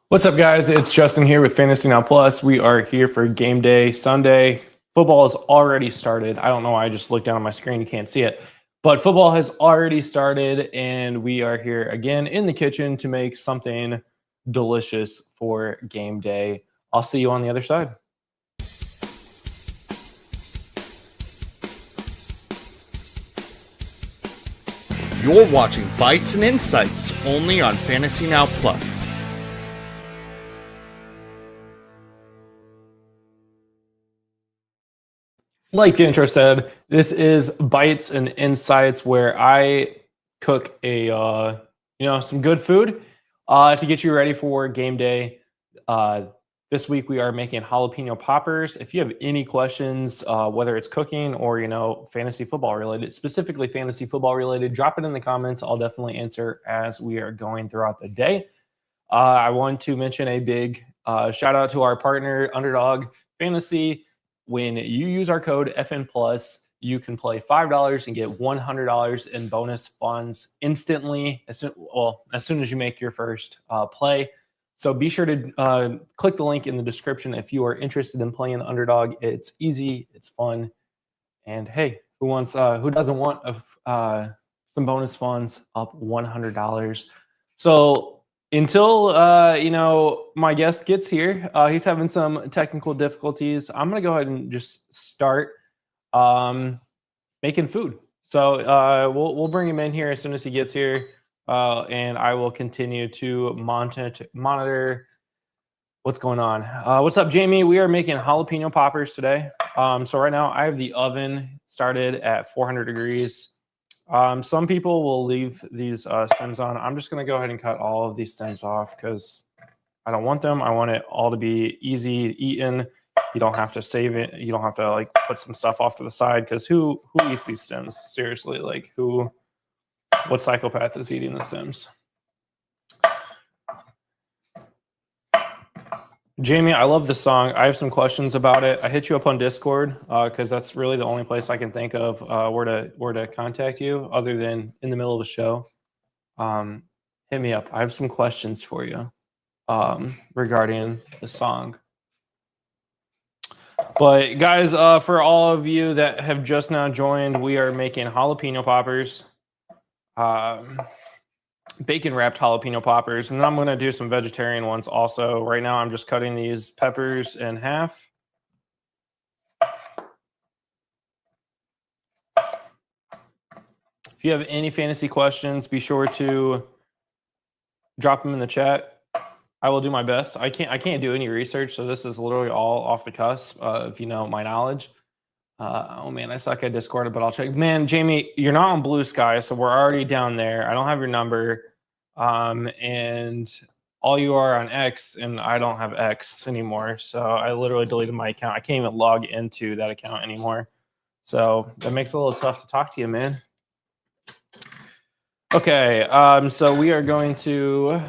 What's up, guys? It's Justin here with Fantasy Now Plus. We are here for game day Sunday. Football has already started. I don't know why I just looked down on my screen. You can't see it. But football has already started, and we are here again in the kitchen to make something delicious for game day. I'll see you on the other side. You're watching Bites and Insights only on Fantasy Now Plus. Like the intro said, this is Bites and Insights, where I cook some good food to get you ready for game day. This week we are making jalapeno poppers. If you have any questions, whether it's cooking or fantasy football related, specifically fantasy football related, drop it in the comments. I'll definitely answer as we are going throughout the day. I want to mention a big shout out to our partner, Underdog Fantasy. When you use our code FN Plus, you can play $5 and get $100 in bonus funds instantly, as soon as you make your first play. So be sure to click the link in the description if you are interested in playing the Underdog. It's easy, it's fun, and hey, who doesn't want some bonus funds up $100? So until my guest gets here, he's having some technical difficulties. I'm gonna go ahead and just start making food. So we'll bring him in here as soon as he gets here, and I will continue to monitor what's going on. What's up, Jamie? We are making jalapeno poppers today. So right now I have the oven started at 400 degrees. Some people will leave these stems on. I'm just going to go ahead and cut all of these stems off because I don't want them. I want it all to be easy eaten. You don't have to save it. You don't have to put some stuff off to the side, because who eats these stems? Seriously, what psychopath is eating the stems? Jamie, I love the song. I have some questions about it. I hit you up on Discord because that's really the only place I can think of where to contact you other than in the middle of the show. Hit me up. I have some questions for you regarding the song. But guys, for all of you that have just now joined, we are making jalapeno poppers. Bacon wrapped jalapeno poppers, and then I'm going to do some vegetarian ones also. Right now I'm just cutting these peppers in half. If you have any fantasy questions, be sure to drop them in the chat. I will do my best. I can't do any research, so this is literally all off the cusp of my knowledge. Oh man, I suck at Discord, but I'll check. Man, Jamie, you're not on Blue Sky, so we're already down there. I don't have your number. And all you are on X, and I don't have X anymore. So I literally deleted my account. I can't even log into that account anymore. So that makes it a little tough to talk to you, man. Okay, so we are going to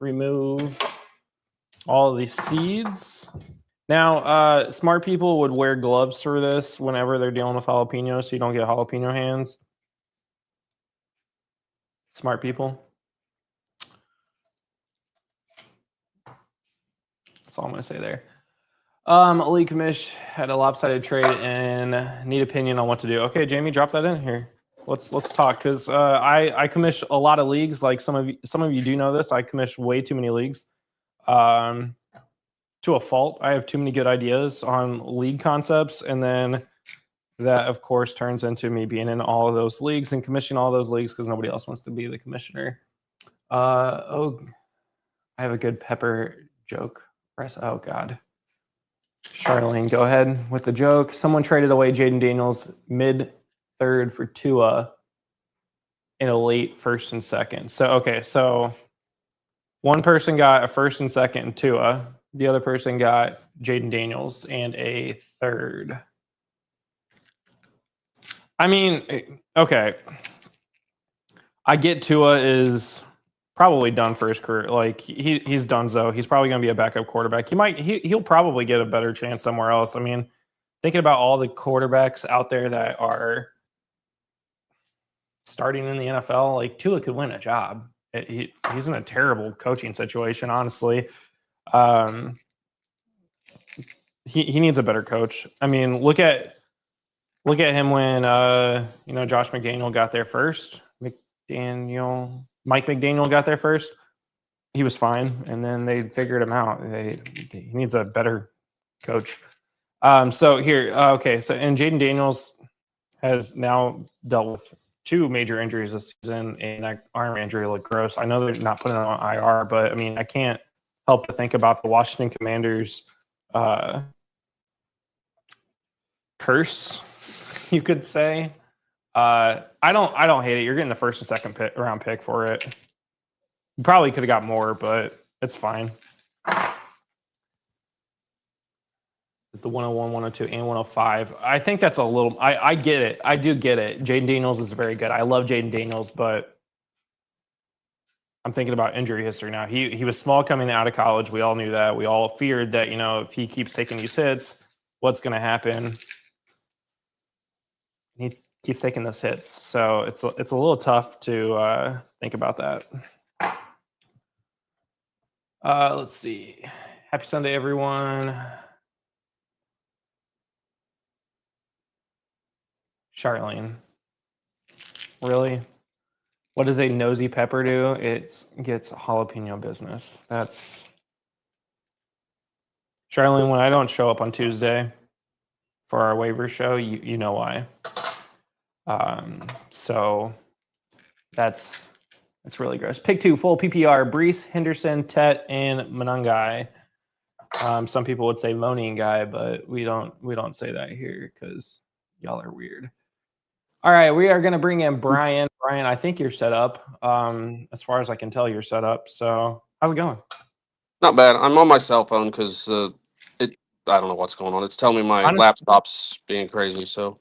remove all of these seeds. Now, smart people would wear gloves for this whenever they're dealing with jalapenos, so you don't get jalapeno hands. Smart people. That's all I'm going to say there. Elite Commish had a lopsided trade and need opinion on what to do. Okay, Jamie, drop that in here. Let's talk, because I commish a lot of leagues. Like some of you do know this. I commish way too many leagues. To a fault. I have too many good ideas on league concepts, and then that, of course, turns into me being in all of those leagues and commissioning all those leagues because nobody else wants to be the commissioner. I have a good pepper joke. Oh, God. Charlene, go ahead with the joke. Someone traded away Jaden Daniels mid-third for Tua in a late first and second. So one person got a first and second and Tua. The other person got Jaden Daniels and a third. I mean, okay. I get Tua is probably done for his career. He's done so. He's probably going to be a backup quarterback. He'll probably get a better chance somewhere else. I mean, thinking about all the quarterbacks out there that are starting in the NFL, Tua could win a job He's in a terrible coaching situation, honestly. He needs a better coach. I mean, look at him when Josh McDaniel got there first. Mike McDaniel got there first. He was fine, and then they figured him out. He needs a better coach. So here, okay. So and Jaden Daniels has now dealt with 2 major injuries this season, and that arm injury looked gross. I know they're not putting it on IR, but I mean, I can't help but think about the Washington Commanders curse, you could say. I don't hate it. You're getting the first and second round pick for it. You probably could have got more, but it's fine. The 101, 102, and 105. I think that's a little. I get it. I do get it. Jaden Daniels is very good. I love Jaden Daniels, but I'm thinking about injury history now. He was small coming out of college. We all knew that. We all feared that, if he keeps taking these hits, what's going to happen? He keeps taking those hits. So it's a little tough to think about that. Let's see. Happy Sunday, everyone. Charlene. Really? What does a nosy pepper do? It gets jalapeno business. That's Charlene. When I don't show up on Tuesday for our waiver show, you know why. So that's really gross. Pick 2, full PPR: Brees, Henderson, Tet, and Monangai. Some people would say moaning guy, but we don't say that here because y'all are weird. All right, we are going to bring in Brian. Brian, I think you're set up. As far as I can tell, you're set up. So how's it going? Not bad. I'm on my cell phone because I don't know what's going on. It's telling me my laptop's being crazy. So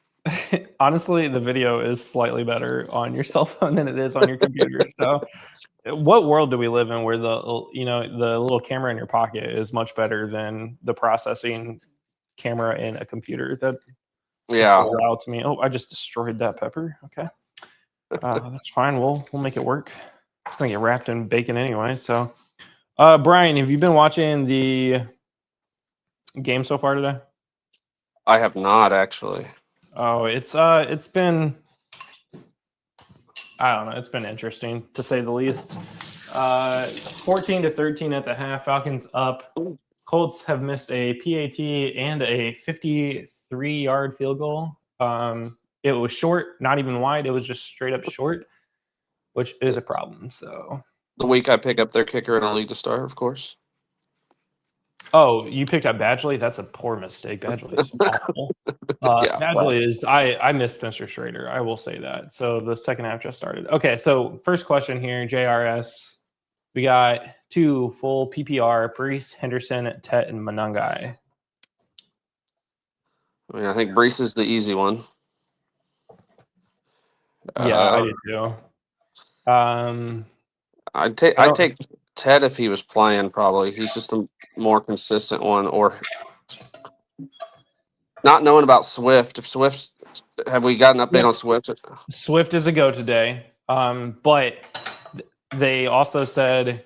honestly, the video is slightly better on your cell phone than it is on your computer. So what world do we live in where the little camera in your pocket is much better than the processing camera in a computer? yeah, so wild to me. Oh, I just destroyed that pepper. Okay, that's fine. We'll make it work. It's gonna get wrapped in bacon anyway. So, Brian, have you been watching the game so far today? I have not actually. Oh, it's been, I don't know. It's been interesting to say the least. 14-13 at the half. Falcons up. Colts have missed a PAT and a 53-yard field goal. It was short, not even wide. It was just straight up short, which is a problem. So the week I pick up their kicker in a league to start, of course. Oh, you picked up Badgley? That's a poor mistake. Badgley is awful. Badgley is. I missed Spencer Schrader. I will say that. So the second half just started. Okay, so first question here, JRS. We got 2 full PPR: Brees, Henderson, Tet, and Monangai. I mean, I think Brees is the easy one. Yeah, I do too. I'd take Ted if he was playing. Probably he's just a more consistent one. Or not knowing about Swift. If Swift, have we got an update on Swift? Swift is a go today. But they also said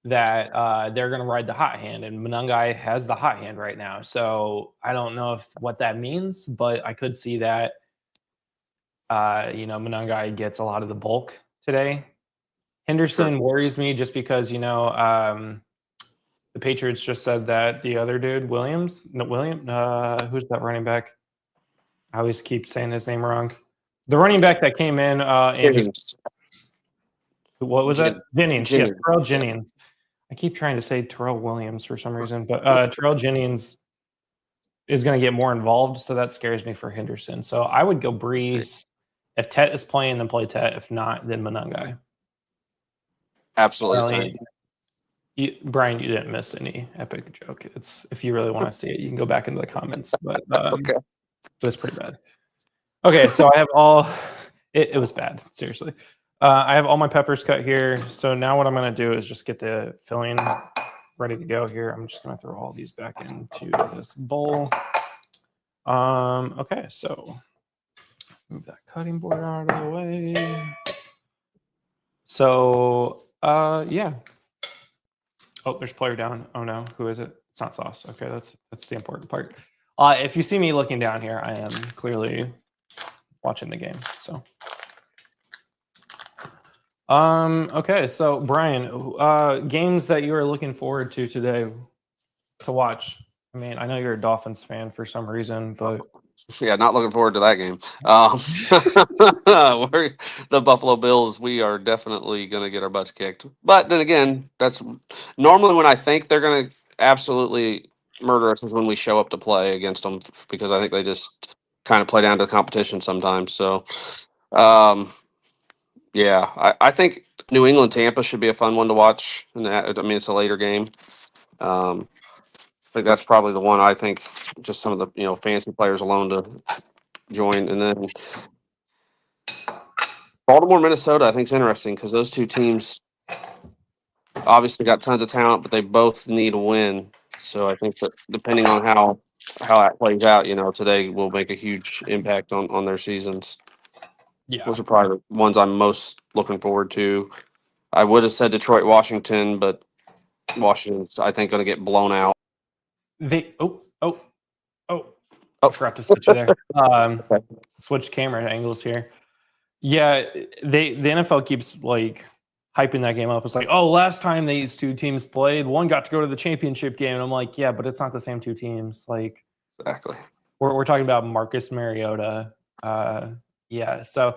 that they're going to ride the hot hand, and Monangai has the hot hand right now. So I don't know what that means, but I could see that. Monangai gets a lot of the bulk today. Henderson worries me just because the Patriots just said that the other dude, who's that running back? I always keep saying his name wrong. The running back that came in what was that? Jennings. Yes, Terrell Jennings. I keep trying to say Terrell Williams for some reason, but Terrell Jennings is going to get more involved, so that scares me for Henderson. So I would go Brees. If Tet is playing, then play Tet. If not, then Monangai. Absolutely. Brian, you didn't miss any epic joke. It's if you really want to see it, you can go back into the comments. But okay. It was pretty bad. Okay, so I have all. It was bad, seriously. I have all my peppers cut here. So now what I'm going to do is just get the filling ready to go here. I'm just going to throw all these back into this bowl. Okay, so move that cutting board out of the way. So, yeah. Oh, there's player down. Oh no, who is it? It's not Sauce. Okay, that's the important part. If you see me looking down here, I am clearly watching the game. So, okay. So, Brian, games that you are looking forward to today to watch. I mean, I know you're a Dolphins fan for some reason, but Yeah, not looking forward to that game. The Buffalo Bills, we are definitely going to get our butts kicked. But then again, that's normally when I think they're going to absolutely murder us is when we show up to play against them because I think they just kind of play down to the competition sometimes. So, um, yeah, I think New England Tampa should be a fun one to watch. And I mean, it's a later game. I think that's probably the one I think just some of the fancy players alone to join, and then Baltimore, Minnesota. I think is interesting because those two teams obviously got tons of talent, but they both need a win. So I think that depending on how that plays out, today will make a huge impact on their seasons. yeah, Those are probably the ones I'm most looking forward to. I would have said Detroit, Washington, but Washington's I think going to get blown out. they. I forgot to switch you there. Switch camera angles here. Yeah, the NFL keeps like hyping that game up. It's like, oh, last time these two teams played, one got to go to the championship game, and I'm like, yeah, but it's not the same two teams. Like, Exactly. we're talking about Marcus Mariota. Yeah. So,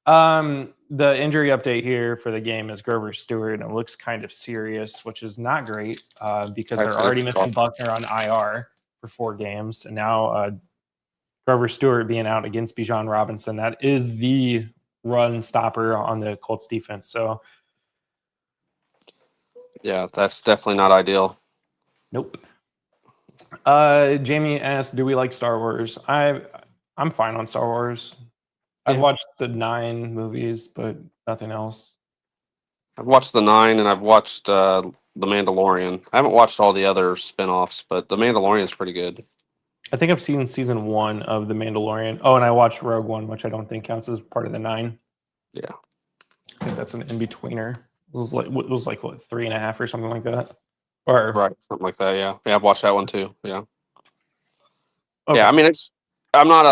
the injury update here for the game is Grover Stewart, and it looks kind of serious, which is not great because they're already missing Buckner on IR for 4 games, and now Grover Stewart being out against Bijan Robinson. That is the run stopper on the Colts defense. So, yeah, that's definitely not ideal. nope. Jamie asked, "Do we like Star Wars?" I'm fine on Star Wars. I've watched the 9 movies, but nothing else. I've watched the 9 and I've watched The Mandalorian. I haven't watched all the other spin-offs, but The Mandalorian's pretty good. I think I've seen season 1 of The Mandalorian. Oh, and I watched Rogue One, which I don't think counts as part of the 9. Yeah. I think that's an in-betweener. It was like what 3.5 or something like that. Or Right, something like that, yeah. Yeah, I've watched that one too. Yeah. okay. Yeah, I mean I'm not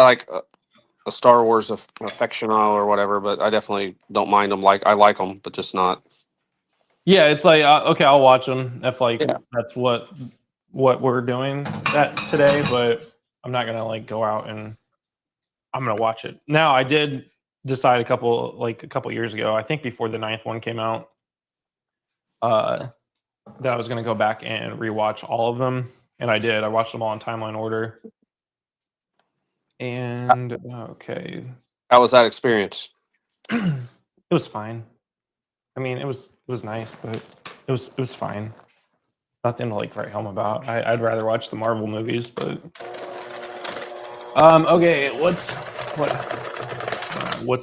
a Star Wars affectionado or whatever, but I definitely don't mind them. I like them, but just not. Yeah, it's like okay, I'll watch them if Yeah. that's what we're doing that today, but I'm not gonna like go out and I'm gonna watch it. Now I did decide a couple years ago, I think before the 9th one came out, that I was gonna go back and rewatch all of them, and I did. I watched them all in timeline order. And okay, How was that experience? it was fine. I mean, it was nice, but it was fine. Nothing to like write home about. I'd rather watch the Marvel movies, but okay. What's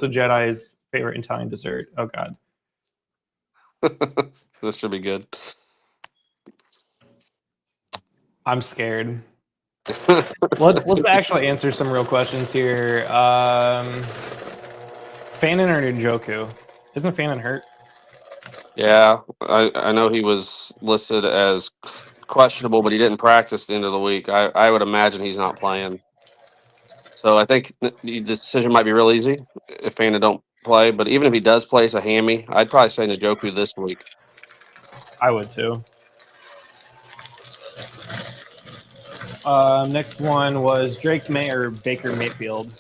a Jedi's favorite Italian dessert? Oh God, This should be good. I'm scared. Let's actually answer some real questions here. Fannin or Njoku? Isn't Fannin hurt? Yeah, I know he was listed as questionable, but he didn't practice the end of the week. I would imagine he's not playing. So I think the decision might be real easy if Fana don't play. But even if he does play, it's a hammy. I'd probably say Njoku this week. I would too. Next one was Drake May or Baker Mayfield.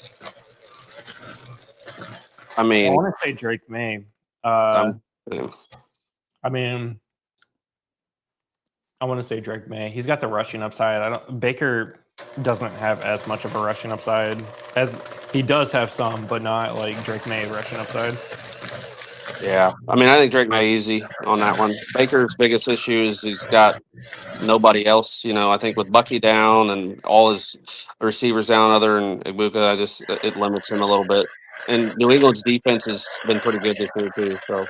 I mean, I want to say Drake May. yeah. I mean, I want to say Drake May. He's got the rushing upside. Baker doesn't have as much of a rushing upside as he does have some, but not like Drake May rushing upside. Yeah, I mean, I think Drake May easy on that one. Baker's biggest issue is he's got nobody else. I think with Bucky down and all his receivers down, other than Ibuka, it limits him a little bit. And New England's defense has been pretty good this year too. So,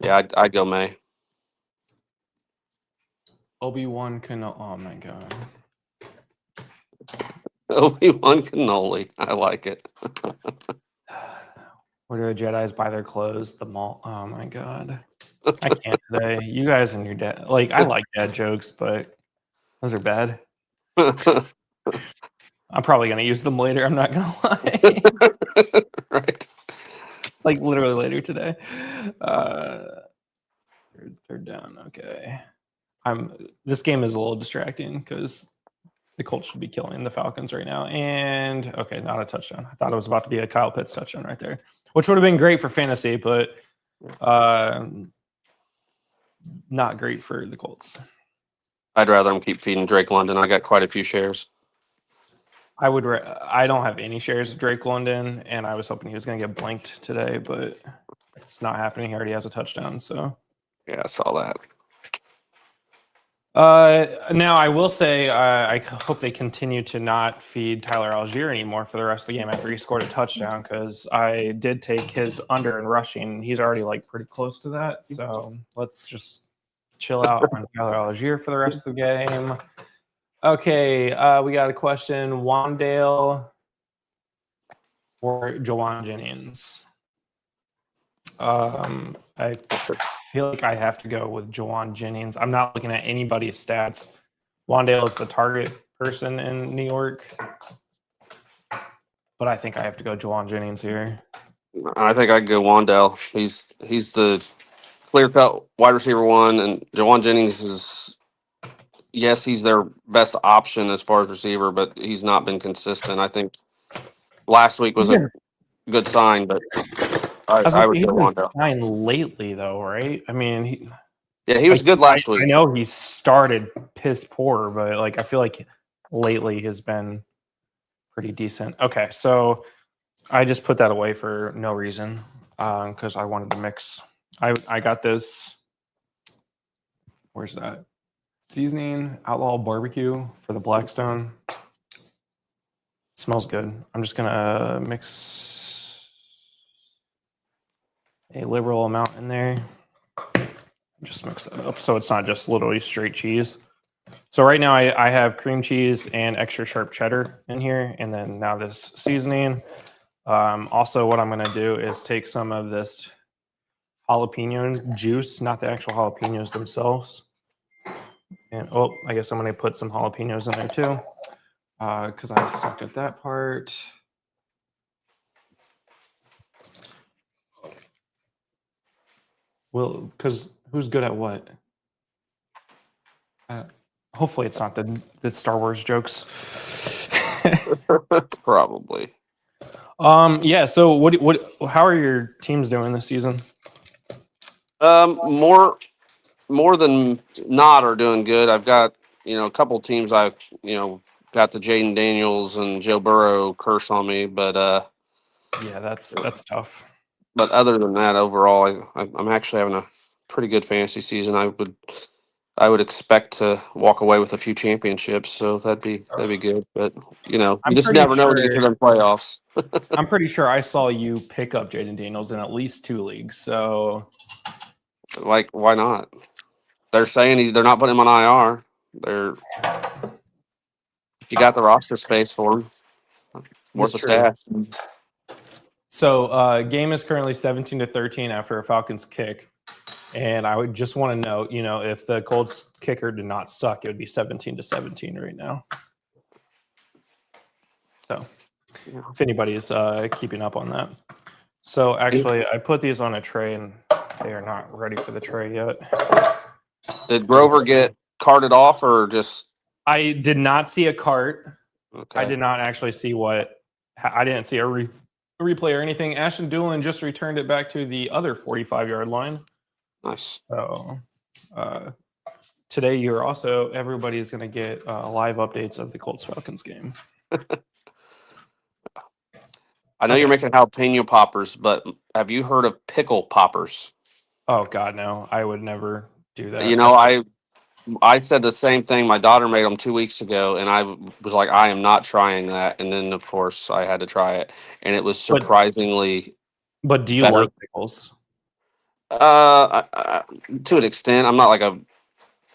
yeah, I'd go May. Obi-Wan Kenobi. Oh my God. Obi-Wan Cannoli. I like it. Where do Jedi's buy their clothes? The mall. Oh my god. I can't today. You guys and your dad. Like, I like dad jokes, but those are bad. I'm probably going to use them later. I'm not going to lie. Right. Like, literally later today. Third down. Okay. This game is a little distracting because the Colts should be killing the Falcons right now. And, okay, not a touchdown. I thought it was about to be a Kyle Pitts touchdown right there, which would have been great for fantasy, but not great for the Colts. I'd rather them keep feeding Drake London. I got quite a few shares. I don't have any shares of Drake London, and I was hoping he was going to get blanked today, but it's not happening. He already has a touchdown, so. Yeah, I saw that. Now, I will say I hope they continue to not feed Tyler Algier anymore for the rest of the game after he scored a touchdown, because I did take his under in rushing. He's already like pretty close to that, so let's just chill out on Tyler Algier for the rest of the game. Okay, we got a question. Wandale or Jawan Jennings? I feel like I have to go with Jawan Jennings. I'm not looking at anybody's stats. Wandale is the target person in New York, but I think I have to go Jawan Jennings here. I think I'd go Wandale. He's the clear-cut wide receiver one, and Jawan Jennings is, yes, he's their best option as far as receiver, but he's not been consistent. I think last week was a good sign, but I would go Wandale. Fine lately, though, right? I mean, he was good last week. I know he started piss poor, but like I feel like lately has been pretty decent. Okay, so I just put that away for no reason because I wanted to mix. I got this. Where's that? Seasoning Outlaw Barbecue for the Blackstone. It smells good. I'm just gonna mix a liberal amount in there. Just mix that up so it's not just literally straight cheese. So right now I have cream cheese and extra sharp cheddar in here, and then now this seasoning. Also, what I'm going to do is take some of this jalapeno juice, not the actual jalapenos themselves. And I guess I'm going to put some jalapenos in there too, because I sucked at that part. Well, because who's good at what? Hopefully, it's not the Star Wars jokes. Probably. Yeah. So, how are your teams doing this season? More than not are doing good. I've got a couple teams I've got the Jaden Daniels and Joe Burrow curse on me, but yeah, that's tough. But other than that, overall, I'm actually having a pretty good fantasy season. I would expect to walk away with a few championships, so that'd be good. But you just never know when you get to the playoffs. I'm pretty sure I saw you pick up Jaden Daniels in at least 2 leagues. So, like, why not? They're saying they're not putting him on IR. If you got the roster space for him, worth the stats. So, game is currently 17-13 after a Falcons kick. And I would just want to note, if the Colts kicker did not suck, it would be 17-17 right now. So, if anybody's keeping up on that. So, actually, I put these on a tray, and they are not ready for the tray yet. Did Grover get carted off, or just? I did not see a cart. Okay. I did not actually see I didn't see a replay or anything. Ashton Doolin just returned it back to the other 45-yard line. Nice. So today everybody's going to get live updates of the Colts Falcons game. I know you're making jalapeno poppers, but have you heard of pickle poppers? Oh God, no! I would never do that. I said the same thing. My daughter made them 2 weeks ago, and I was like, I am not trying that. And then, of course, I had to try it, and it was surprisingly. But do you better. like pickles? To an extent, I'm not like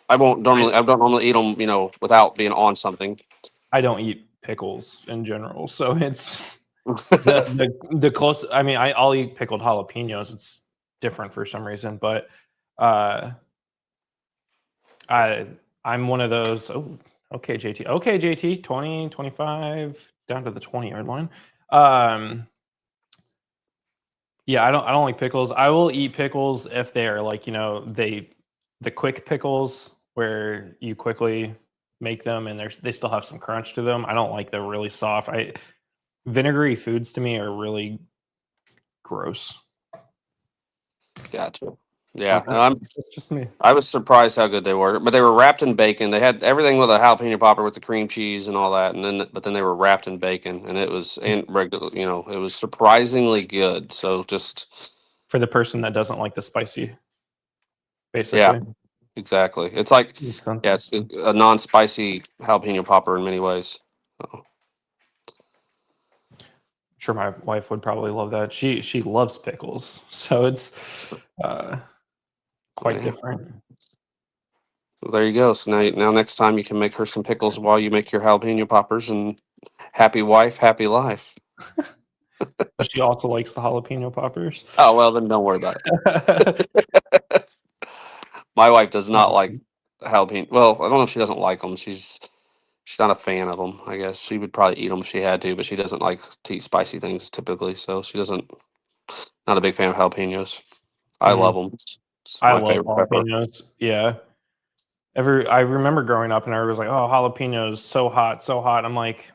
I don't normally eat them, without being on something. I don't eat pickles in general, so it's The close. I mean, I'll eat pickled jalapenos. It's different for some reason, but uh, I'm one of those. Oh, okay, JT. Okay, JT. 20, 25, down to the 20-yard line. Yeah, I don't like pickles. I will eat pickles if they're like, the quick pickles where you quickly make them and they still have some crunch to them. I don't like the really soft. Vinegary foods to me are really gross. Gotcha. Yeah, But no, it's just me. I was surprised how good they were, but they were wrapped in bacon. They had everything with a jalapeno popper with the cream cheese and all that, but then they were wrapped in bacon, and it was and regular. It was surprisingly good. So just For the person that doesn't like the spicy, yeah, basically. exactly. It's like Makes sense. yeah, it's a non-spicy jalapeno popper in many ways. So, I'm sure my wife would probably love that. She loves pickles, so it's quite yeah. different. So there you go. So now next time you can make her some pickles while you make your jalapeno poppers, and happy wife, happy life. But she also likes the jalapeno poppers. Oh well, then don't worry about it. My wife does not like jalapeno. Well, I don't know if she doesn't like them. She's not a fan of them. I guess she would probably eat them if she had to, but she doesn't like to eat spicy things typically. So she doesn't. Not a big fan of jalapenos. I love them. It's I my love favorite pepper. jalapenos. Yeah. I remember growing up and everybody was like, "Oh, jalapenos, so hot, so hot." I'm like,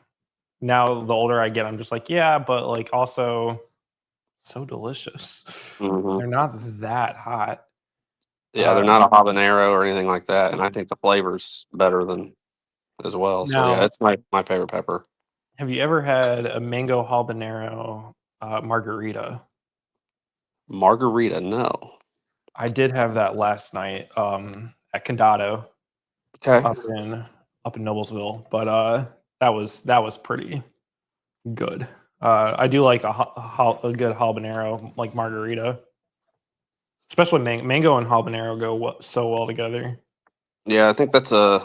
now the older I get, I'm just like, yeah, but like also so delicious. Hmm. They're not that hot. Yeah, they're not a habanero or anything like that, and I think the flavor's better than as well. So yeah, Now, it's my favorite pepper. have you ever had a mango habanero margarita? Margarita, no. I did have that last night at Condado Okay. up in Noblesville, but that was pretty good. I do like a good habanero like margarita, especially mango and habanero go so well together. Yeah, I think that's a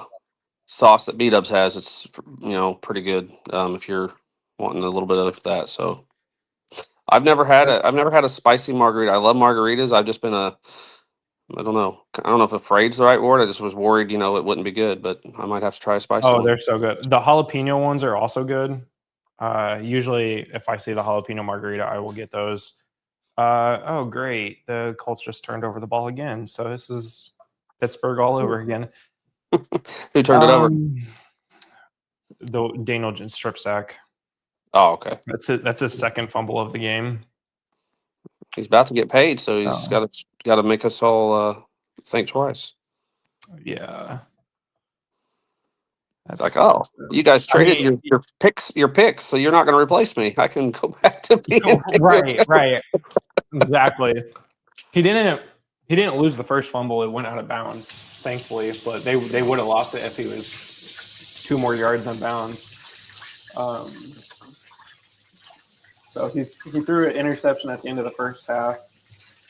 sauce that B-Dubs has. It's pretty good if you're wanting a little bit of that. So I've never had a spicy margarita. I love margaritas. I've just been I don't know. I don't know if afraid's the right word. I just was worried, it wouldn't be good, but I might have to try a spicy Oh, one. they're so good. The jalapeno ones are also good. Usually, if I see the jalapeno margarita, I will get those. Oh, great. The Colts just turned over the ball again. So this is Pittsburgh all over again. Who turned it over? The Daniel strip sack. Oh, okay. That's it. That's his second fumble of the game. He's about to get paid, so he's got to make us all think twice. Yeah. It's like, oh, you guys traded your picks, so you're not going to replace me. I can go back to being right. Exactly. He didn't lose the first fumble. It went out of bounds, thankfully, but they would have lost it if he was 2 more yards on bounds. So he threw an interception at the end of the first half,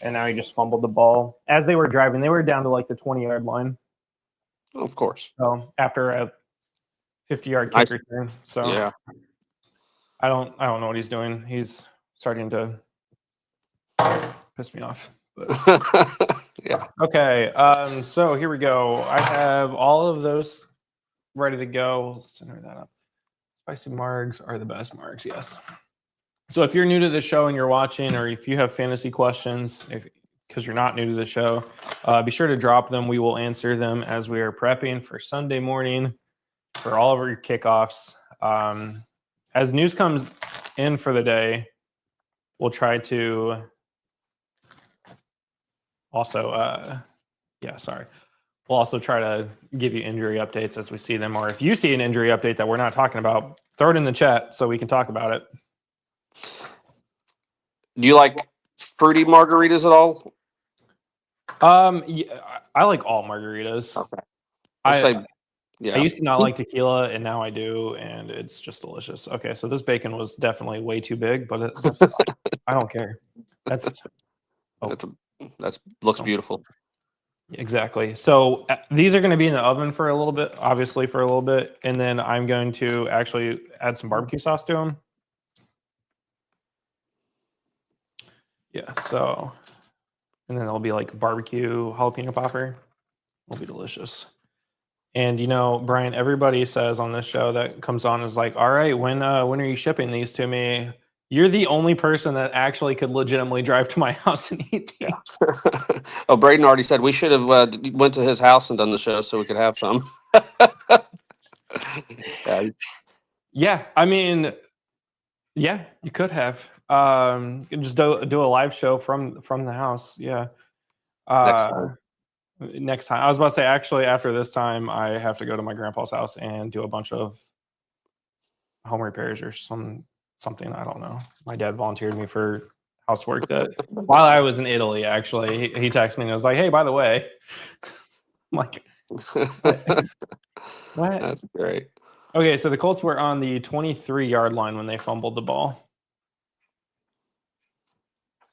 and now he just fumbled the ball. As they were driving, they were down to like the 20-yard line. Of course. So after a 50-yard kick return. So yeah. I don't know what he's doing. He's starting to piss me off. But. Yeah. Okay. So here we go. I have all of those ready to go. We'll center that up. Spicy margs are the best margs. Yes. So if you're new to the show and you're watching, or if you have fantasy questions, because you're not new to the show, be sure to drop them. We will answer them as we are prepping for Sunday morning for all of our kickoffs. As news comes in for the day, we'll try to also, we'll also try to give you injury updates as we see them. Or if you see an injury update that we're not talking about, throw it in the chat so we can talk about it. Do you like fruity margaritas at all? Yeah, I like all margaritas. Okay. I yeah. I used to not like tequila, and now I do, and it's just delicious. Okay, so this bacon was definitely way too big, but I don't care. That's looks beautiful. Exactly. So these are going to be in the oven for a little bit, obviously for a little bit, and then I'm going to actually add some barbecue sauce to them. Yeah, so, and then there'll be like barbecue jalapeno popper. It'll be delicious. And Brian, everybody says on this show that comes on is like, all right, when are you shipping these to me? You're the only person that actually could legitimately drive to my house and eat these. Oh, Braden already said we should have went to his house and done the show so we could have some. Yeah. Yeah, I mean, yeah, you could have. Just do a live show from the house. Yeah. Next time. Next time. I was about to say, actually, after this time, I have to go to my grandpa's house and do a bunch of home repairs or something. I don't know. My dad volunteered me for housework that while I was in Italy, actually, he texted me and was like, "Hey, by the way," I'm like, what? That's great. Okay, so the Colts were on the 23-yard line when they fumbled the ball.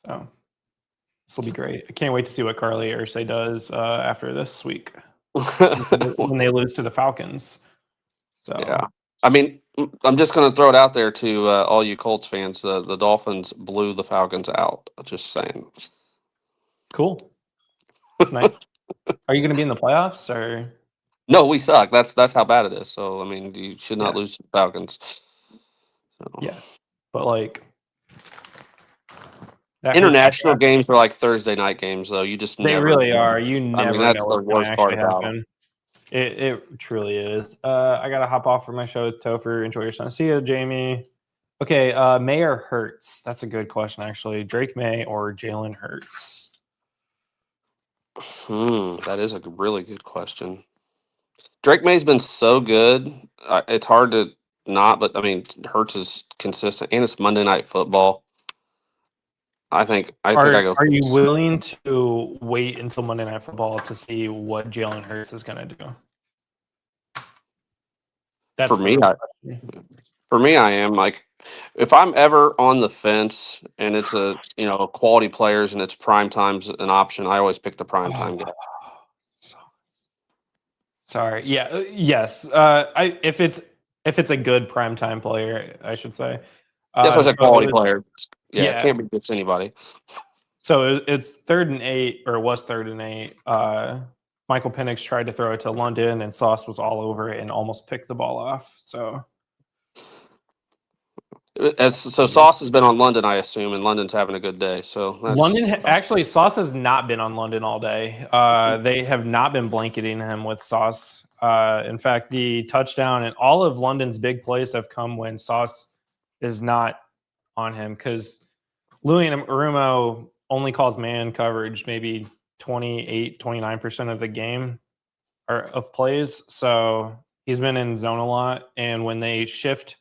So this will be great. I can't wait to see what Carly Ursay does after this week when they lose to the Falcons. So yeah, I mean, I'm just going to throw it out there to all you Colts fans. The Dolphins blew the Falcons out. Just saying. cool. That's nice. Are you going to be in the playoffs or? No, we suck. That's how bad it is. So I mean, you should not Yeah. lose to the Falcons. So. Yeah, but like that International games are like Thursday night games, though. You just they never. really are. You never that's know the what's going to worst part actually about happen. It truly is. I gotta hop off for my show with Topher. Enjoy your son. See you, Jamie. Okay, May or Hurts? That's a good question, actually. Drake May or Jalen Hurts? That is a really good question. Drake May's been so good. It's hard to not, but I mean, Hurts is consistent, and it's Monday Night Football. I think I go. Are you willing to wait until Monday Night Football to see what Jalen Hurts is going to do? That's For me, I am like, if I'm ever on the fence and it's a quality players and it's prime time's an option, I always pick the prime time guy. Sorry. Yeah. Yes. If it's a good primetime player, I should say. That's why I said quality player. Yeah, it can't be just anybody. So it's 3rd and 8, or it was 3rd and 8. Michael Penix tried to throw it to London, and Sauce was all over it and almost picked the ball off. So Sauce has been on London, I assume, and London's having a good day. So actually, Sauce has not been on London all day. They have not been blanketing him with Sauce. In fact, the touchdown and all of London's big plays have come when Sauce is not on him, because Louis and Arumo only calls man coverage maybe 29% of the game or of plays. So he's been in zone a lot. And when they shift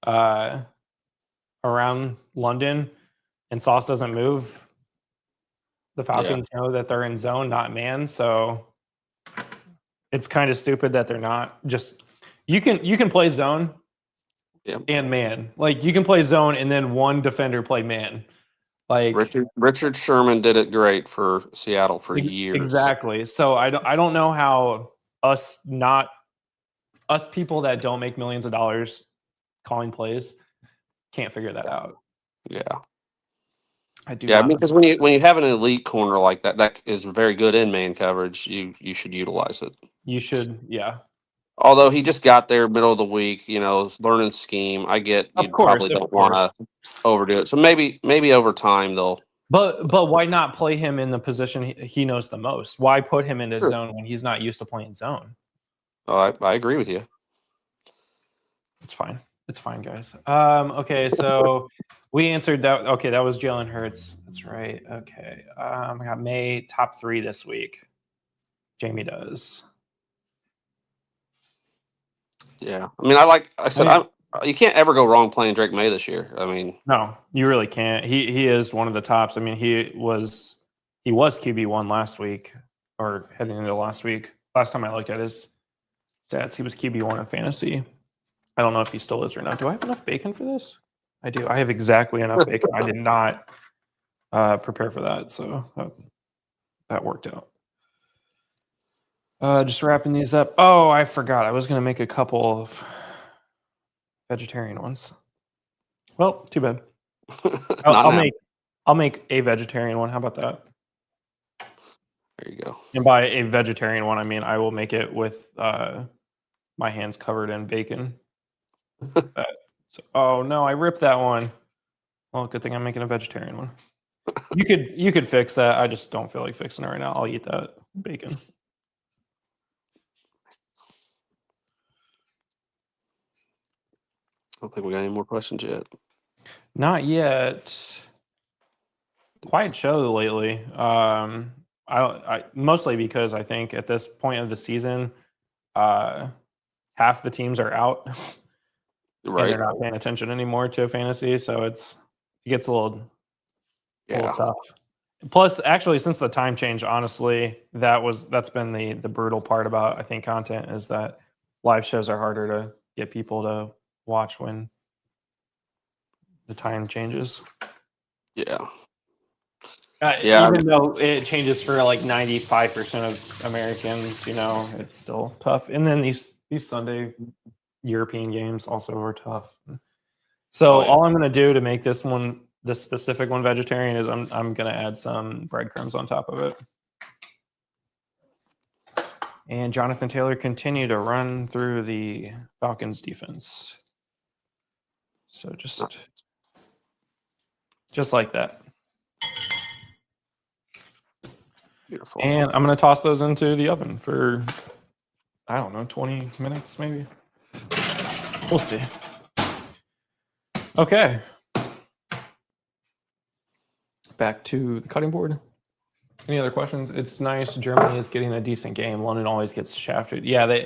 around London and Sauce doesn't move, the Falcons know that they're in zone, not man. So it's kind of stupid that they're not just, you can play zone and man. Like you can play zone and then one defender play man. Like Richard Sherman did it great for Seattle for years. Exactly. So I don't know how us people that don't make millions of dollars calling plays can't figure that out. Yeah. I do. Yeah, because when you have an elite corner like that is very good in man coverage, you should utilize it. You should, yeah. Although he just got there middle of the week, learning scheme. I get you probably don't want to overdo it. So maybe over time they'll. But why not play him in the position he knows the most? Why put him into zone when he's not used to playing zone? Oh, I agree with you. It's fine. It's fine, guys. Okay, so we answered that. Okay, that was Jalen Hurts. That's right. Okay. I got May top 3 this week. Jamie does. Yeah. I mean, you can't ever go wrong playing Drake May this year. I mean, no, you really can't. He is one of the tops. I mean, he was QB1 last week, or heading into last week. Last time I looked at his stats, he was QB1 in fantasy. I don't know if he still is or not. Do I have enough bacon for this? I do. I have exactly enough bacon. I did not prepare for that, so that worked out. Just wrapping these up. Oh, I forgot. I was going to make a couple of vegetarian ones. Well, too bad. I'll I'll make a vegetarian one. How about that? There you go. And by a vegetarian one, I mean I will make it with my hands covered in bacon. Oh no, I ripped that one. Well, good thing I'm making a vegetarian one. You could fix that. I just don't feel like fixing it right now. I'll eat that bacon. I don't think we got any more questions yet. Not yet. Quiet show lately. I mostly because I think at this point of the season, half the teams are out, and Right? they're not paying attention anymore to fantasy. So it gets a little Yeah. tough. Plus, actually, since the time change, honestly, that's been the brutal part about I think content is that live shows are harder to get people to watch when the time changes. Yeah. Yeah, even though it changes for like 95% of Americans, it's still tough. And then these Sunday European games also are tough. So all I'm going to do to make this specific one vegetarian is I'm going to add some breadcrumbs on top of it. And Jonathan Taylor continued to run through the Falcons defense. So just like that. Beautiful. And I'm going to toss those into the oven for, I don't know, 20 minutes maybe. We'll see. Okay. Back to the cutting board. Any other questions? It's nice. Germany is getting a decent game. London always gets shafted. Yeah,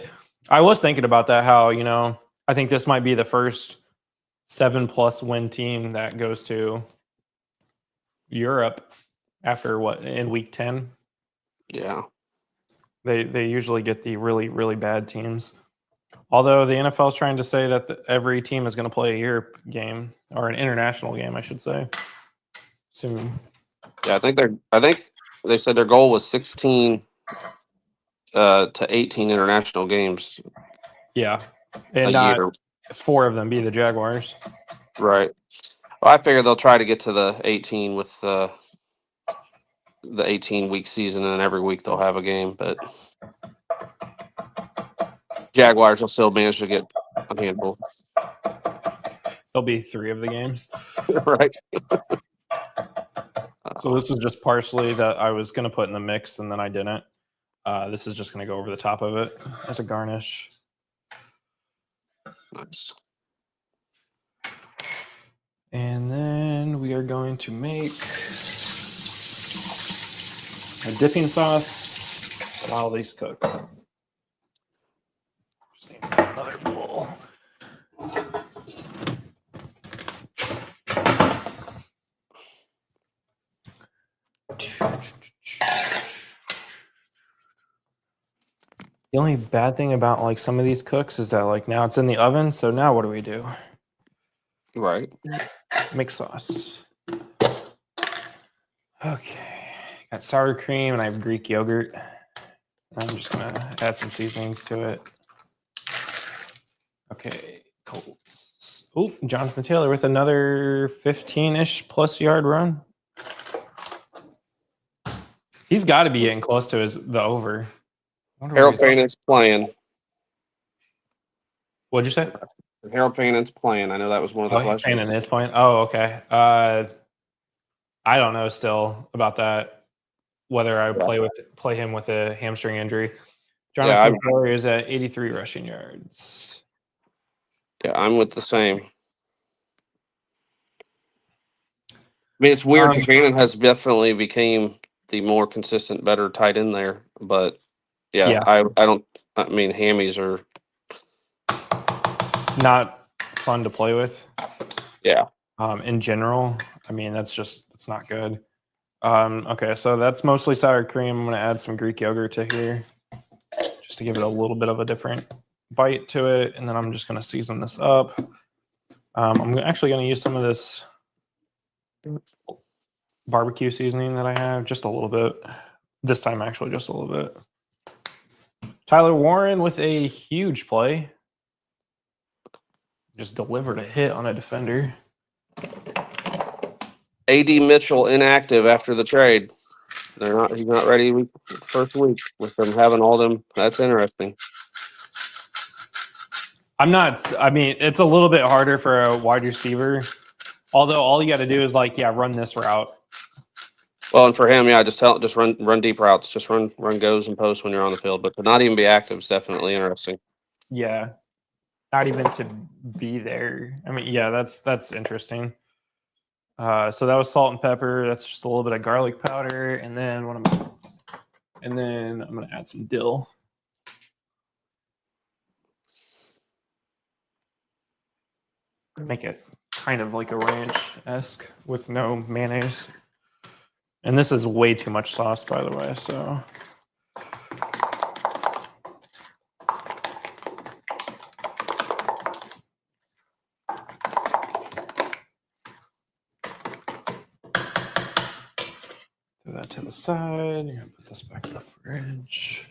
I was thinking about that, how, I think this might be the first 7+ win team that goes to Europe after in week 10. Yeah. They usually get the really, really bad teams. Although the NFL is trying to say that every team is going to play a Europe game, or an international game, I should say, soon. Yeah, I think they said their goal was 16 to 18 international games. Yeah, and not 4 of them be the Jaguars. Right. Well, I figure they'll try to get to the 18 with the 18-week season, and every week they'll have a game. But Jaguars will still manage to get a handful. There'll be 3 of the games. Right. So this is just parsley that I was going to put in the mix, and then I didn't. This is just going to go over the top of it as a garnish. Nice. And then we are going to make a dipping sauce while these cook. Just need another bowl. The only bad thing about like some of these cooks is that like now it's in the oven. So now what do we do? Right. Make sauce. Okay. Got sour cream and I have Greek yogurt. I'm just going to add some seasonings to it. Okay. Cool. Oh, Jonathan Taylor with another 15-ish plus yard run. He's got to be getting close to the over. Harold Painan's playing. What'd you say? Harold Painan's playing. I know that was one of the questions. Painan is playing. Oh, okay. I don't know still about that. Whether I play him with a hamstring injury. Jonathan Taylor is at 83 rushing yards. Yeah, I'm with the same. I mean, it's weird because Painan has definitely became the more consistent, better tight end there, but. Yeah, I mean, hammies are not fun to play with. Yeah. In general, I mean, it's not good. Okay, so that's mostly sour cream. I'm going to add some Greek yogurt to here just to give it a little bit of a different bite to it. And then I'm just going to season this up. I'm actually going to use some of this barbecue seasoning that I have, just a little bit. This time, actually, just a little bit. Tyler Warren with a huge play. Just delivered a hit on a defender. AD Mitchell inactive after the trade. He's not ready the first week with them having all them. That's interesting. I mean, it's a little bit harder for a wide receiver. Although all you got to do is run this route. Well, and for him, just run deep routes, just run goes and posts when you're on the field. But to not even be active is definitely interesting. Yeah, not even to be there. I mean, yeah, that's interesting. So that was salt and pepper. That's just a little bit of garlic powder, and then I'm gonna add some dill. Make it kind of like a ranch-esque with no mayonnaise. And this is way too much sauce, by the way, so. Throw that to the side. You're gonna put this back in the fridge.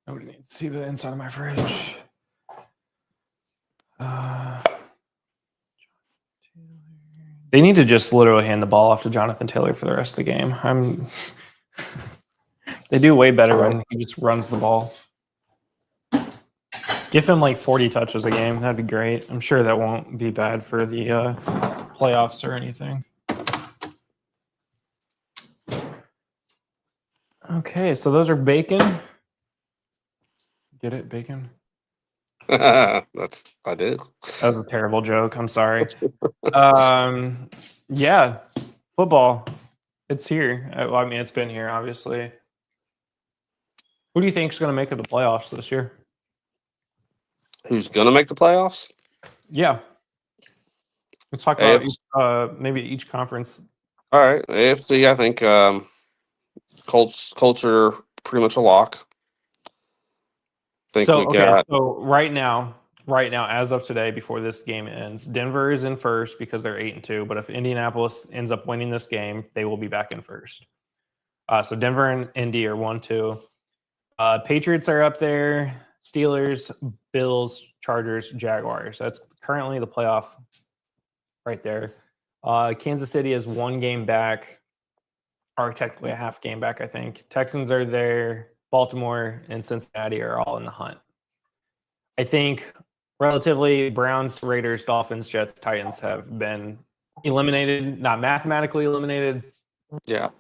Nobody needs to see the inside of my fridge. They need to just literally hand the ball off to Jonathan Taylor for the rest of the game. They do way better when he just runs the ball. Give him like 40 touches a game. That'd be great. I'm sure that won't be bad for the playoffs or anything. Okay, so those are bacon. Get it, bacon? I did. That was a terrible joke. I'm sorry. Yeah, football. It's here. Well, I mean, it's been here, obviously. Who do you think is going to make it to the playoffs this year? Who's going to make the playoffs? Yeah. Let's talk about maybe each conference. All right. AFC, I think Colts are pretty much a lock. So right now, as of today, before this game ends, Denver is in first because they're 8-2. But if Indianapolis ends up winning this game, they will be back in first. So Denver and Indy are 1-2. Patriots are up there. Steelers, Bills, Chargers, Jaguars. That's currently the playoff right there. Kansas City is 1 game back, or technically a half game back, I think. Texans are there. Baltimore and Cincinnati are all in the hunt. I think relatively Browns, Raiders, Dolphins, Jets, Titans have been eliminated, not mathematically eliminated. Yeah.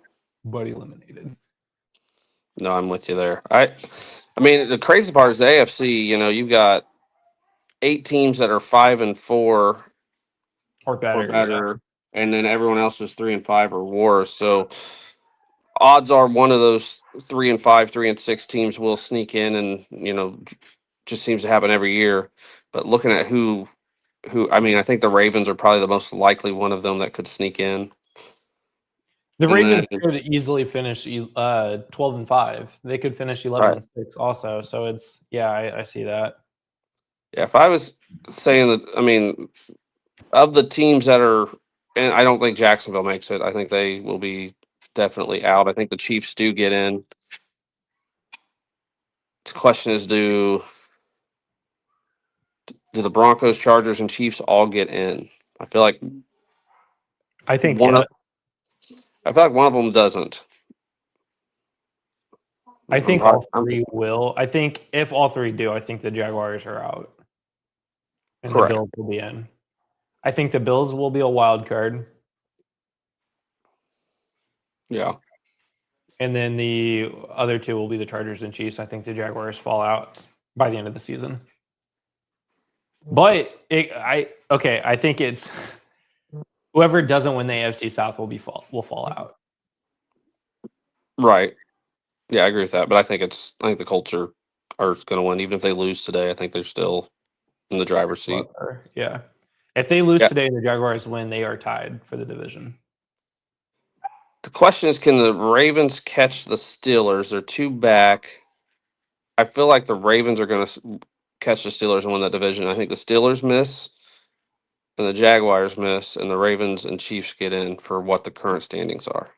But eliminated. No, I'm with you there. I mean, the crazy part is the AFC, you've got 8 teams that are 5-4 or better, and then everyone else is 3-5 or worse. So odds are one of those 3-5, 3-6 teams will sneak in, and just seems to happen every year. But looking at who I mean, I think the Ravens are probably the most likely one of them that could sneak in. The Ravens could easily finish 12-5. They could finish 11-6 also. So I see that. Yeah, if I was saying that, I mean, of the teams that are, and I don't think Jacksonville makes it. I think they will be definitely out. I think the Chiefs do get in. The question is, do the Broncos, Chargers, and Chiefs all get in? I feel like one of them doesn't. I think all 3 will. I think if all 3 do, I think the Jaguars are out. And correct. The Bills will be in. I think the Bills will be a wild card. Yeah. And then the other 2 will be the Chargers and Chiefs. I think the Jaguars fall out by the end of the season. But I think it's whoever doesn't win the AFC South will fall out. Right. Yeah, I agree with that. But I think the Colts are going to win, even if they lose today. I think they're still in the driver's seat. Yeah. If they lose today and the Jaguars win, they are tied for the division. The question is, can the Ravens catch the Steelers? They're 2 back. I feel like the Ravens are going to catch the Steelers and win that division. I think the Steelers miss and the Jaguars miss, and the Ravens and Chiefs get in for what the current standings are.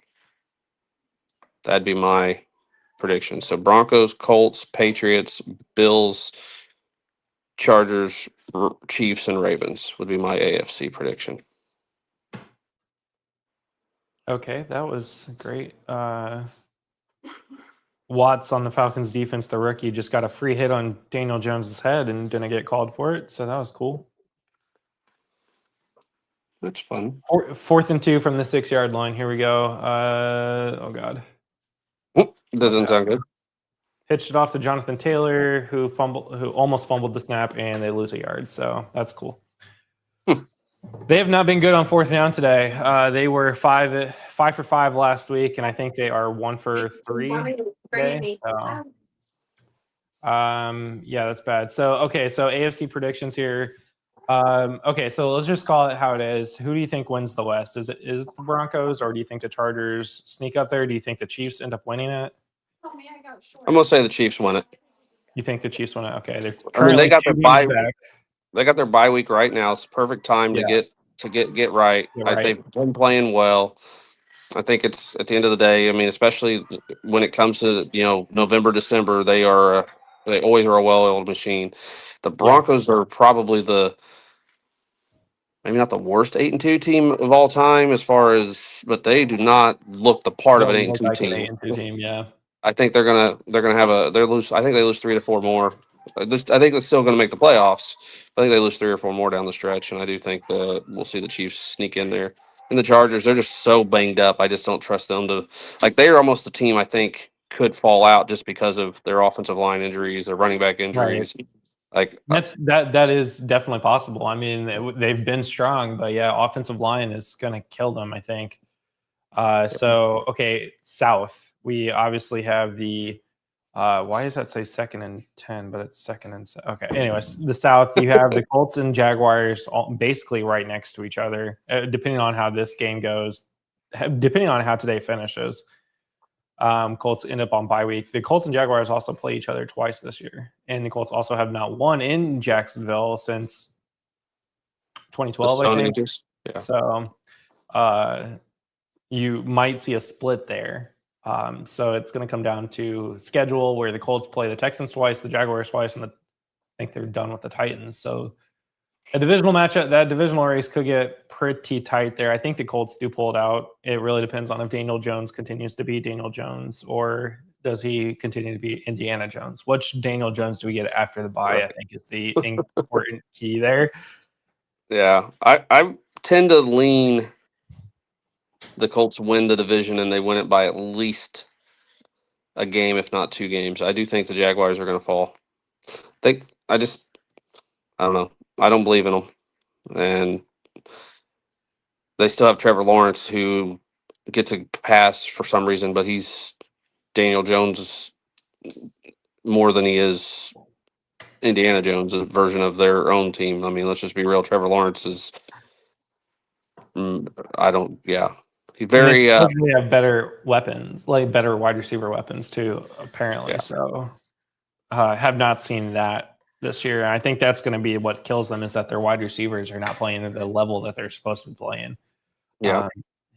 That'd be my prediction. So Broncos, Colts, Patriots, Bills, Chargers, Chiefs, and Ravens would be my AFC prediction. Okay, that was great. Watts on the Falcons defense, the rookie, just got a free hit on Daniel Jones's head and didn't get called for it, so that was cool. That's fun. 4th and 2 from the 6-yard line. Here we go. Oh God, Doesn't sound good. pitched it off to Jonathan Taylor, who almost fumbled the snap, and they lose a yard. So that's cool. They have not been good on 4th down today. They were 5 for 5 last week, and I think they are 1 for 3 today. So, yeah, that's bad. So okay, so AFC predictions here. Okay, so let's just call it how it is. Who do you think wins the West? Is the Broncos, or do you think the Chargers sneak up there? Do you think the Chiefs end up winning it? I'm gonna say the Chiefs win it. You think the Chiefs win it? Okay, they're I mean, currently they got 2 their games bye. back. They got their bye week right now. It's the perfect time to Yeah. get right. You're right. They've been playing well. I think it's at the end of the day. I mean, especially when it comes to November, December, they always are a well-oiled machine. The Broncos are probably maybe not the worst 8-2 team of all time but they do not look the part of an 8-2 team. Yeah. I think they're gonna lose. I think they lose 3 to 4 more. I think they're still gonna make the playoffs. I think they lose 3 or 4 more down the stretch, and I do think we'll see the Chiefs sneak in there. And the Chargers, they're just so banged up. I just don't trust them to they are almost the team I think could fall out just because of their offensive line injuries, their running back injuries. Right. That is definitely possible. I mean, they've been strong, but yeah, offensive line is gonna kill them, I think. So okay, South. We obviously have the why does that say 2nd and 10, but it's 2nd and okay. Anyways, the South, you have the Colts and Jaguars basically right next to each other, depending on how this game goes, depending on how today finishes. Colts end up on bye week. The Colts and Jaguars also play each other twice this year, and the Colts also have not won in Jacksonville since 2012, I think. Yeah. So you might see a split there. So it's going to come down to schedule, where the Colts play the Texans twice, the Jaguars twice, and I think they're done with the Titans. So a divisional matchup, that divisional race could get pretty tight there. I think the Colts do pull it out. It really depends on if Daniel Jones continues to be Daniel Jones, or does he continue to be Indiana Jones? Which Daniel Jones do we get after the bye? I think is the important key there. Yeah, I tend to lean the Colts win the division, and they win it by at least a game, if not 2 games. I do think the Jaguars are going to fall. I don't know. I don't believe in them. And they still have Trevor Lawrence, who gets a pass for some reason, but he's Daniel Jones more than he is Indiana Jones, a version of their own team. I mean, let's just be real. Trevor Lawrence is, He's very. They have better weapons, like better wide receiver weapons too, apparently. Yeah. So, have not seen that this year. And I think that's going to be what kills them, is that their wide receivers are not playing at the level that they're supposed to be playing. Yeah.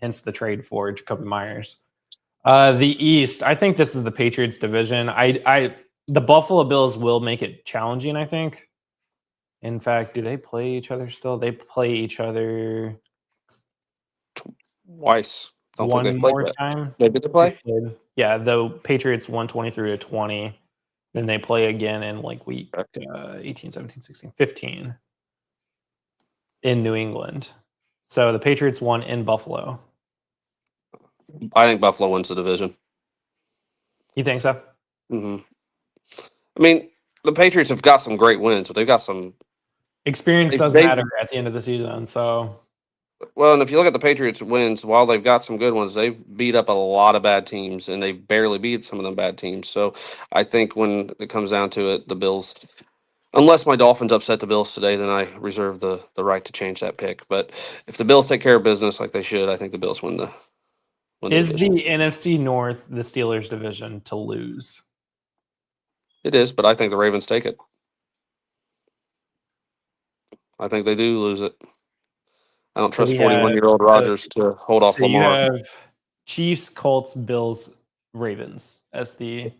Hence the trade for Jacoby Myers. The East, I think this is the Patriots division. The Buffalo Bills will make it challenging, I think. In fact, do they play each other still? They play each other twice. One more time. They did play? Yeah, the Patriots won 23-20. Then they play again in week 18, 17, 16, 15 in New England. So the Patriots won in Buffalo. I think Buffalo wins the division. You think so? Mm-hmm. I mean, the Patriots have got some great wins, but they've got some experience. Does matter at the end of the season. So, well, and if you look at the Patriots' wins, while they've got some good ones, they've beat up a lot of bad teams, and they barely beat some of them bad teams. So, I think when it comes down to it, the Bills, unless my Dolphins upset the Bills today, then I reserve the right to change that pick. But if the Bills take care of business like they should, I think the Bills win the. Is the NFC North the Steelers' division to lose? It is, but I think the Ravens take it. I think they do lose it. I don't trust 41-year-old Rodgers to hold off Lamar. You have Chiefs, Colts, Bills, Ravens as the.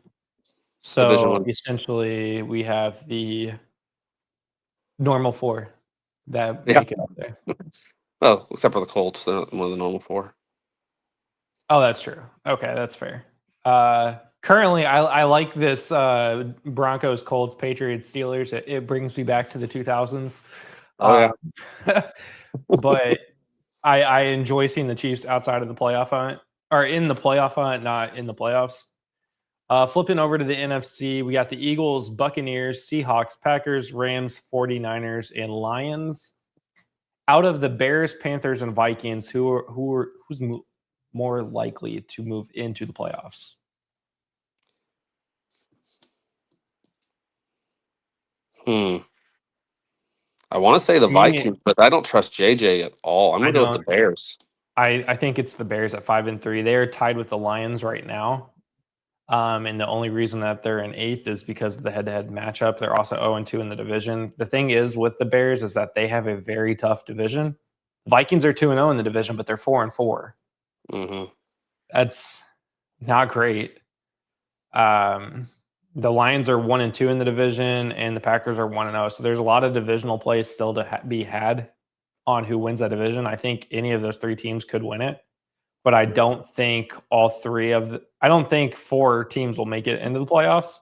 So essentially, we have the normal 4 that Yeah. make it up there. Oh, except for the Colts, they're not one of the normal 4. Oh, that's true. Okay, that's fair. Currently, I like this Broncos, Colts, Patriots, Steelers. It brings me back to the 2000s. Oh yeah. But I enjoy seeing the Chiefs outside of the playoff hunt, or in the playoff hunt, not in the playoffs. Flipping over to the NFC, we got the Eagles, Buccaneers, Seahawks, Packers, Rams, 49ers, and Lions. Out of the Bears, Panthers, and Vikings, who's more likely to move into the playoffs? I want to say the Me- Vikings, but I don't trust JJ at all. I'm I gonna go with the don't. Bears. I think it's the Bears at 5-3. They are tied with the Lions right now. And the only reason that they're in 8th is because of the head-to-head matchup. They're also 0-2 in the division. The thing is with the Bears is that they have a very tough division. Vikings are 2-0 in the division, but they're 4-4. Mm-hmm. That's not great. The Lions are 1-2 in the division, and the Packers are 1-0. So there's a lot of divisional play still to be had on who wins that division. I think any of those 3 teams could win it, but I don't think I don't think 4 teams will make it into the playoffs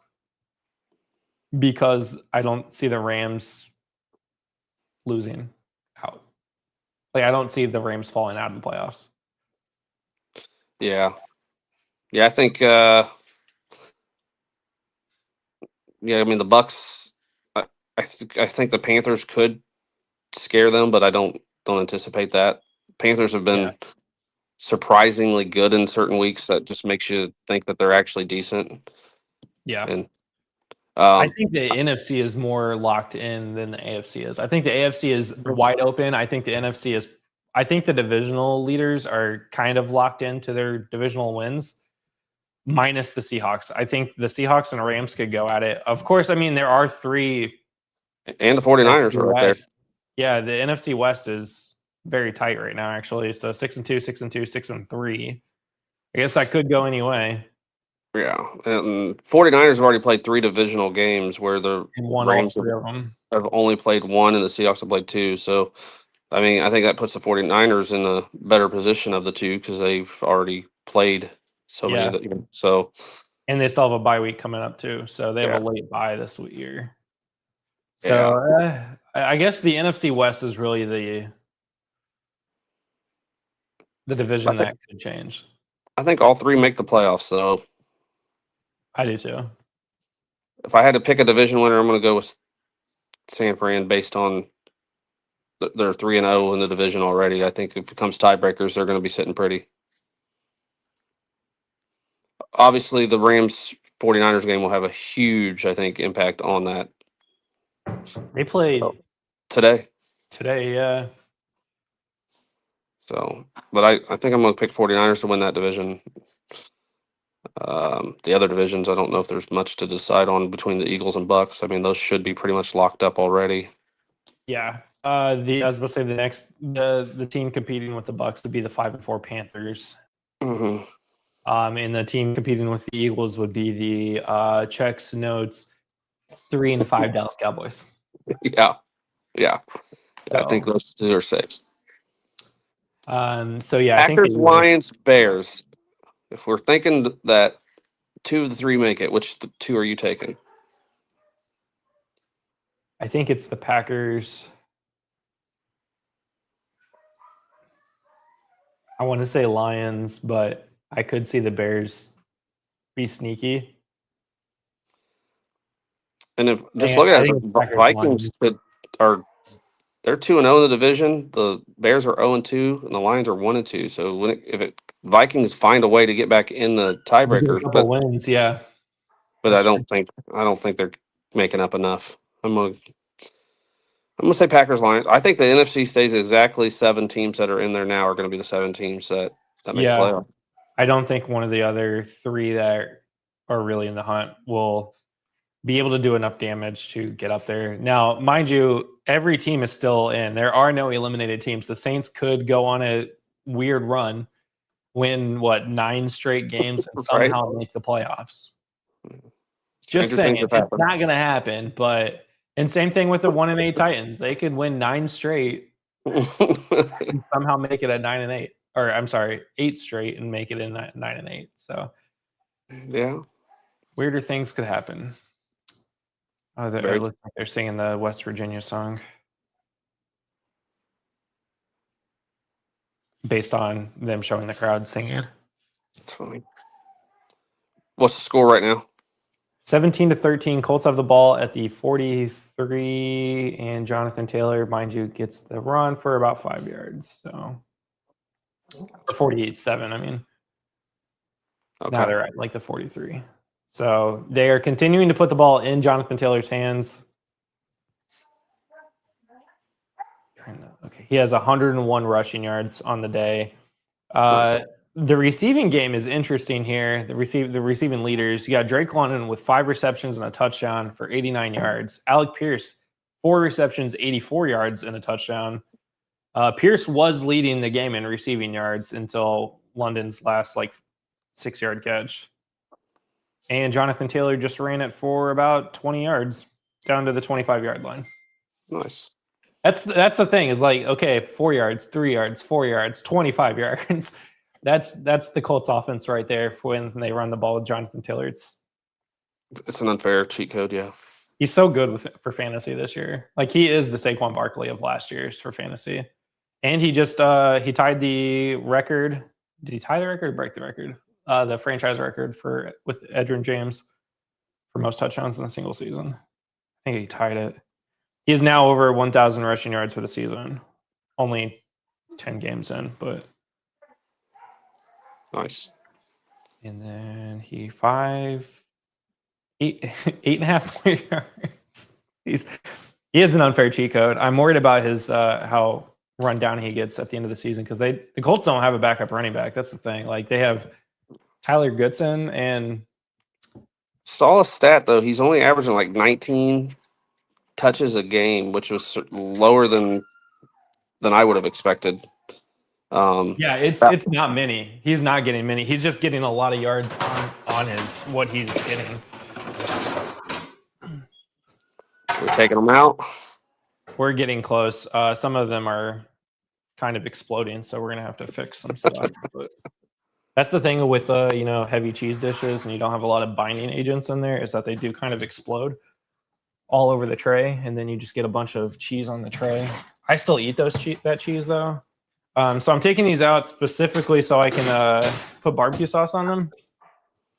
because I don't see the Rams losing out. Like I don't see the Rams falling out of the playoffs. Yeah. I think. I mean the Bucks. I think the Panthers could scare them, but I don't anticipate that. Panthers have been surprisingly good in certain weeks. That just makes you think that they're actually decent. Yeah. And I think the NFC is more locked in than the AFC is. I think the AFC is wide open. I think the NFC is. I think the divisional leaders are kind of locked into their divisional wins, minus the Seahawks. I think the Seahawks and Rams could go at it. Of course, I mean, there are 3. And the 49ers are right there. Yeah, the NFC West is very tight right now, actually. So 6-2, 6-2, 6-3. I guess that could go any way. Yeah. And 49ers have already played 3 divisional games where the And won Rams all 3 of them. have only played 1 and the Seahawks have played 2. So, I mean, I think that puts the 49ers in a better position of the 2 because they've already played so many of the. So, and they still have a bye week coming up too. So they have a late bye this year. So I guess the NFC West is really the division that could change. I think all 3 make the playoffs. So I do too. If I had to pick a division winner, I'm going to go with San Fran based on they're 3-0 in the division already. I think if it comes tiebreakers, they're going to be sitting pretty. Obviously, the Rams 49ers game will have a huge, I think, impact on that. They played today, yeah. So, but I think I'm going to pick 49ers to win that division. The other divisions, I don't know if there's much to decide on between the Eagles and Bucks. I mean, those should be pretty much locked up already. Yeah. I was about to say the team competing with the Bucks would be the 5-4 Panthers. Mm-hmm. And the team competing with the Eagles would be the checks notes 3-5 Dallas Cowboys. Yeah. I think those 2 are safe. So yeah, Packers, Lions, Bears. If we're thinking that 2 of the 3 make it, which 2 are you taking? I think it's the Packers. I want to say Lions, but I could see the Bears be sneaky. And if just look at it, the Vikings they're 2-0 in the division. The Bears are 0-2, and the Lions are 1-2. So if Vikings find a way to get back in the tiebreakers, but wins, yeah. But I don't think they're making up enough. I'm gonna say Packers, Lions. I think the NFC stays exactly 7 teams that are in there now are going to be the 7 teams that make the playoff. I don't think one of the other 3 that are really in the hunt will be able to do enough damage to get up there. Now, mind you, every team is still in. There are no eliminated teams. The Saints could go on a weird run, win 9 straight games, and somehow make the playoffs. Just saying, it's not going to happen, but And same thing with the 1-8 Titans. They could win 9 straight and somehow make it at 9-8. Or I'm sorry, 8 straight and make it in 9-8. So Yeah. weirder things could happen. Oh, it looks like they're singing the West Virginia song based on them showing the crowd singing it. That's funny. What's the score right now? 17-13. Colts have the ball at the 43, and Jonathan Taylor, mind you, gets the run for about 5 yards. So, or 48-7. I mean, now they're at like the 43. So they are continuing to put the ball in Jonathan Taylor's hands. Okay, he has 101 rushing yards on the day. Nice. The receiving game is interesting here. The receiving leaders. You got Drake London with 5 receptions and a touchdown for 89 yards. Alec Pierce, 4 receptions, 84 yards and a touchdown. Pierce was leading the game in receiving yards until London's last 6-yard catch. And Jonathan Taylor just ran it for about 20 yards down to the 25-yard line. Nice. That's the thing is okay, 4 yards, 3 yards, 4 yards, 25 yards. That's the Colts offense right there when they run the ball with Jonathan Taylor. It's an unfair cheat code, yeah. He's so good for fantasy this year. He is the Saquon Barkley of last year's for fantasy. And he just he tied the record. Did he tie the record or break the record? The franchise record with Edgerrin James for most touchdowns in a single season. I think he tied it. He is now over 1,000 rushing yards for the season. Only 10 games in, but nice. And then he 8.5 more yards. He is an unfair cheat code. I'm worried about his how run down he gets at the end of the season because the Colts don't have a backup running back. That's the thing. They have Tyler Goodson and saw a stat though. He's only averaging 19 touches a game, which was lower than I would have expected. It's not many. He's not getting many. He's just getting a lot of yards on what he's getting. We're taking them out. We're getting close. Some of them are kind of exploding, so we're gonna have to fix some stuff. But that's the thing with heavy cheese dishes, and you don't have a lot of binding agents in there, is that they do kind of explode all over the tray, and then you just get a bunch of cheese on the tray. I still eat that cheese though. So I'm taking these out specifically so I can put barbecue sauce on them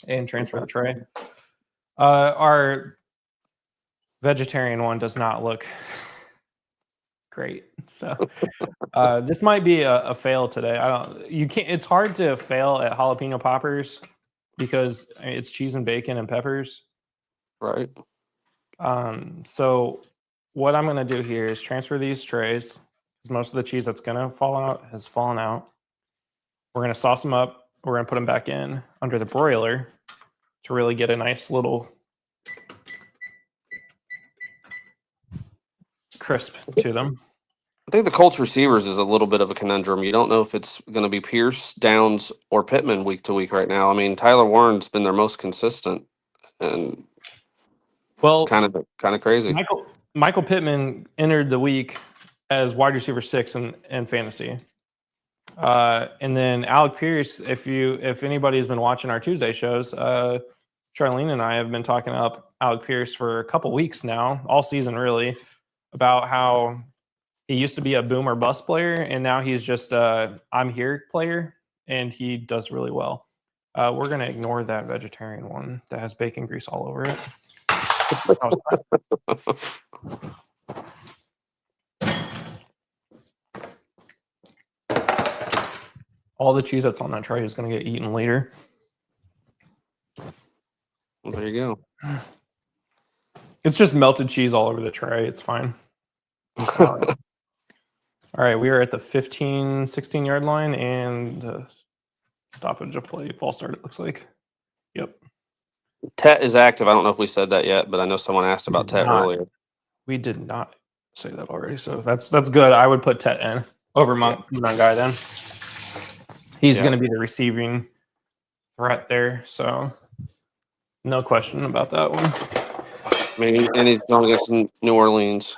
and transfer the tray. Our vegetarian one does not look great, so this might be a fail today. It's hard to fail at jalapeno poppers because it's cheese and bacon and peppers, right? So what I'm going to do here is transfer these trays because most of the cheese that's going to fall out has fallen out. We're going to sauce them up. We're going to put them back in under the broiler to really get a nice little crisp to them. I think the Colts receivers is a little bit of a conundrum. You don't know if it's going to be Pierce, Downs, or Pittman week to week right now. I mean, Tyler Warren's been their most consistent, and it's kind of crazy. Michael Pittman entered the week as wide receiver 6 in fantasy, and then Alec Pierce. If anybody's been watching our Tuesday shows, Charlene and I have been talking up Alec Pierce for a couple weeks now, all season really, about how he used to be a boom or bust player, and now he's just a I'm here player, and he does really well. We're going to ignore that vegetarian one that has bacon grease all over it. All the cheese that's on that tray is going to get eaten later. Well, there you go. It's just melted cheese all over the tray. It's fine. All right, we are at the 15, 16-yard line, and stoppage of play, false start, it looks like. Yep. Tet is active. I don't know if we said that yet, but I know someone asked about Tet earlier. We did not say that already, so that's good. I would put Tet in over Mungai then. He's going to be the receiving threat there, so no question about that one. Maybe, and he's going against New Orleans.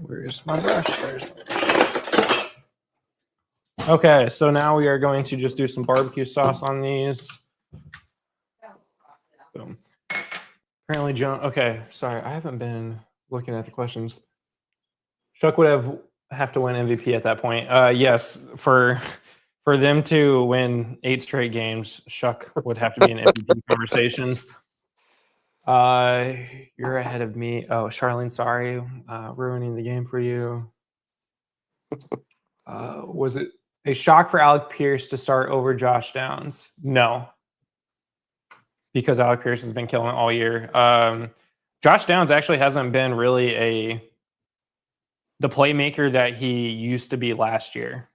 Where's my brush? There's my brush. Okay, so now we are going to just do some barbecue sauce on these. Boom. Apparently, John. Okay, sorry, I haven't been looking at the questions. Chuck would have to win MVP at that point. Yes, for them to win 8 straight games, Chuck would have to be in MVP conversations. You're ahead of me. Oh, Charlene, sorry, ruining the game for you. Was it a shock for Alec Pierce to start over Josh Downs? No, because Alec Pierce has been killing it all year. Josh Downs actually hasn't been really the playmaker that he used to be last year.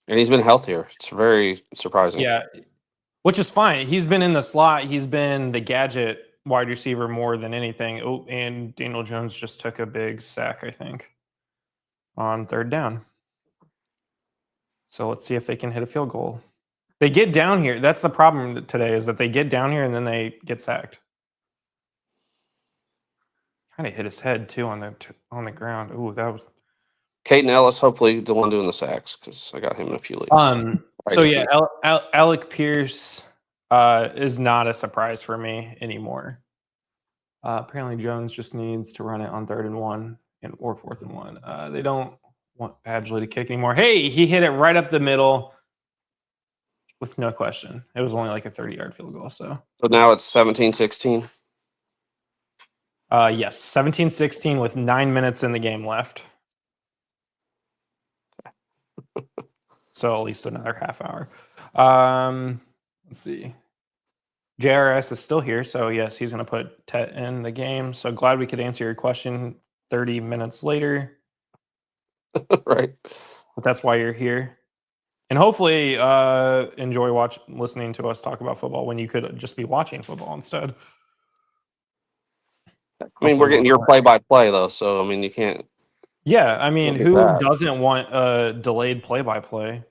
And he's been healthier. It's very surprising. Yeah, which is fine. He's been in the slot. He's been the gadget wide receiver more than anything. Oh, and Daniel Jones just took a big sack, I think, on 3rd down. So let's see if they can hit a field goal. They get down here. That's the problem today, is that they get down here and then they get sacked. Kind of hit his head too on the ground. Ooh, that was. Caden Ellis, hopefully the one doing the sacks, because I got him in a few leagues. So yeah, Alec Pierce is not a surprise for me anymore. Apparently Jones just needs to run it on 3rd and 1 or 4th and 1. They don't want Badgley to kick anymore. Hey, he hit it right up the middle with no question. It was only like a 30-yard field goal. So now it's 17-16. Yes, 17-16 with 9 minutes in the game left. So at least another half hour. Let's see. JRS is still here, so yes, he's going to put Tet in the game. So glad we could answer your question 30 minutes later. Right. But that's why you're here. And hopefully enjoy listening to us talk about football when you could just be watching football instead. I mean, we're getting your play-by-play, though, so, I mean, you can't. Yeah, I mean, who that. doesn't want a delayed play-by-play?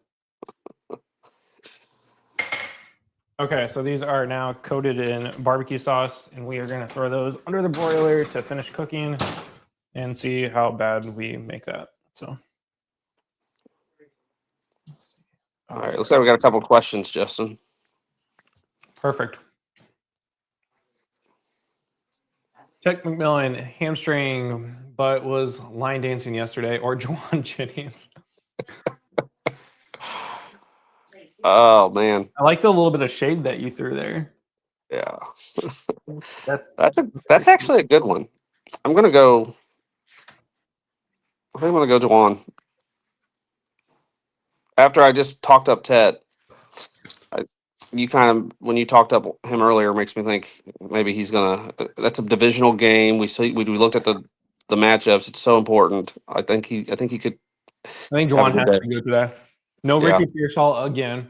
Okay, so these are now coated in barbecue sauce, and we are going to throw those under the broiler to finish cooking and see how bad we make that. So, All right, looks like we got a couple questions, Justin. Perfect. Tech McMillan, hamstring, but was line dancing yesterday, or Juwan Jennings. Oh, man. I like the little bit of shade that you threw there. Yeah. That's That's actually a good one. I'm going to go Juwan. After I just talked up Ted, you kind of, when you talked up him earlier, makes me think maybe he's gonna. That's a divisional game. We looked at the matchups. It's so important. I think he could. I think Juwan has to go today. No Ricky Pearsall again.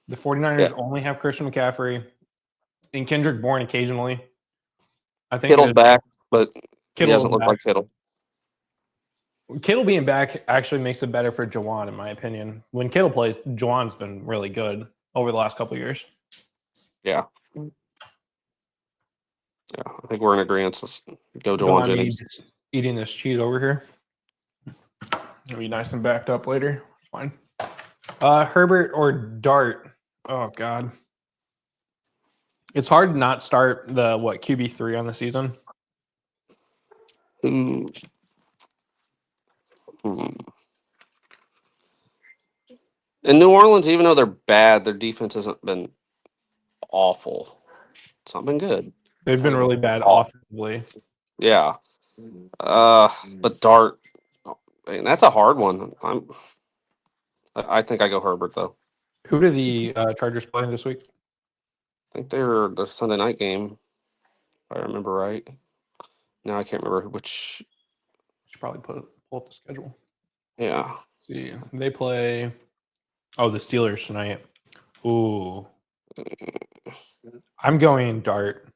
The 49ers only have Christian McCaffrey and Kendrick Bourne occasionally. I think Kittle's back, but he doesn't look back. like Kittle. Kittle being back actually makes it better for Juwan, in my opinion. When Kittle plays, Juwan's been really good over the last couple of years. Yeah. Yeah, I think we're in agreement. Let's go Juwan Jennings. Eating this cheese over here. It'll be nice and backed up later. It's fine. Herbert or Dart? Oh, God. It's hard to not start the, QB3 on the season? In New Orleans, even though they're bad, their defense hasn't been awful. It's not been good. They've been really bad offensively. Yeah. But Dart, man, that's a hard one. I think I go Herbert, though. Who do the Chargers play this week? I think they're the Sunday night game, if I remember right. No, I can't remember which. Should probably pull up the schedule. Yeah. Let's see, they play. Oh, the Steelers tonight. Ooh. I'm going Dart.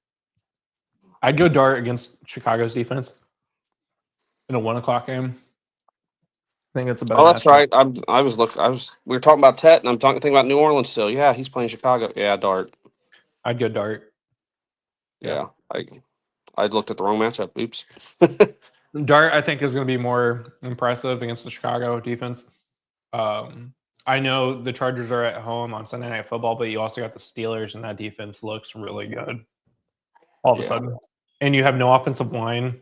I'd go Dart against Chicago's defense in a 1:00 game. I think that's a better. Oh, that's right. We were talking about Tet, and I'm thinking about New Orleans still. Yeah, he's playing Chicago. Yeah, Dart. I'd go Dart. Yeah. I looked at the wrong matchup. Oops. Dart, I think, is going to be more impressive against the Chicago defense. I know the Chargers are at home on Sunday Night Football, but you also got the Steelers, and that defense looks really good all of a Yeah. sudden. And you have no offensive line.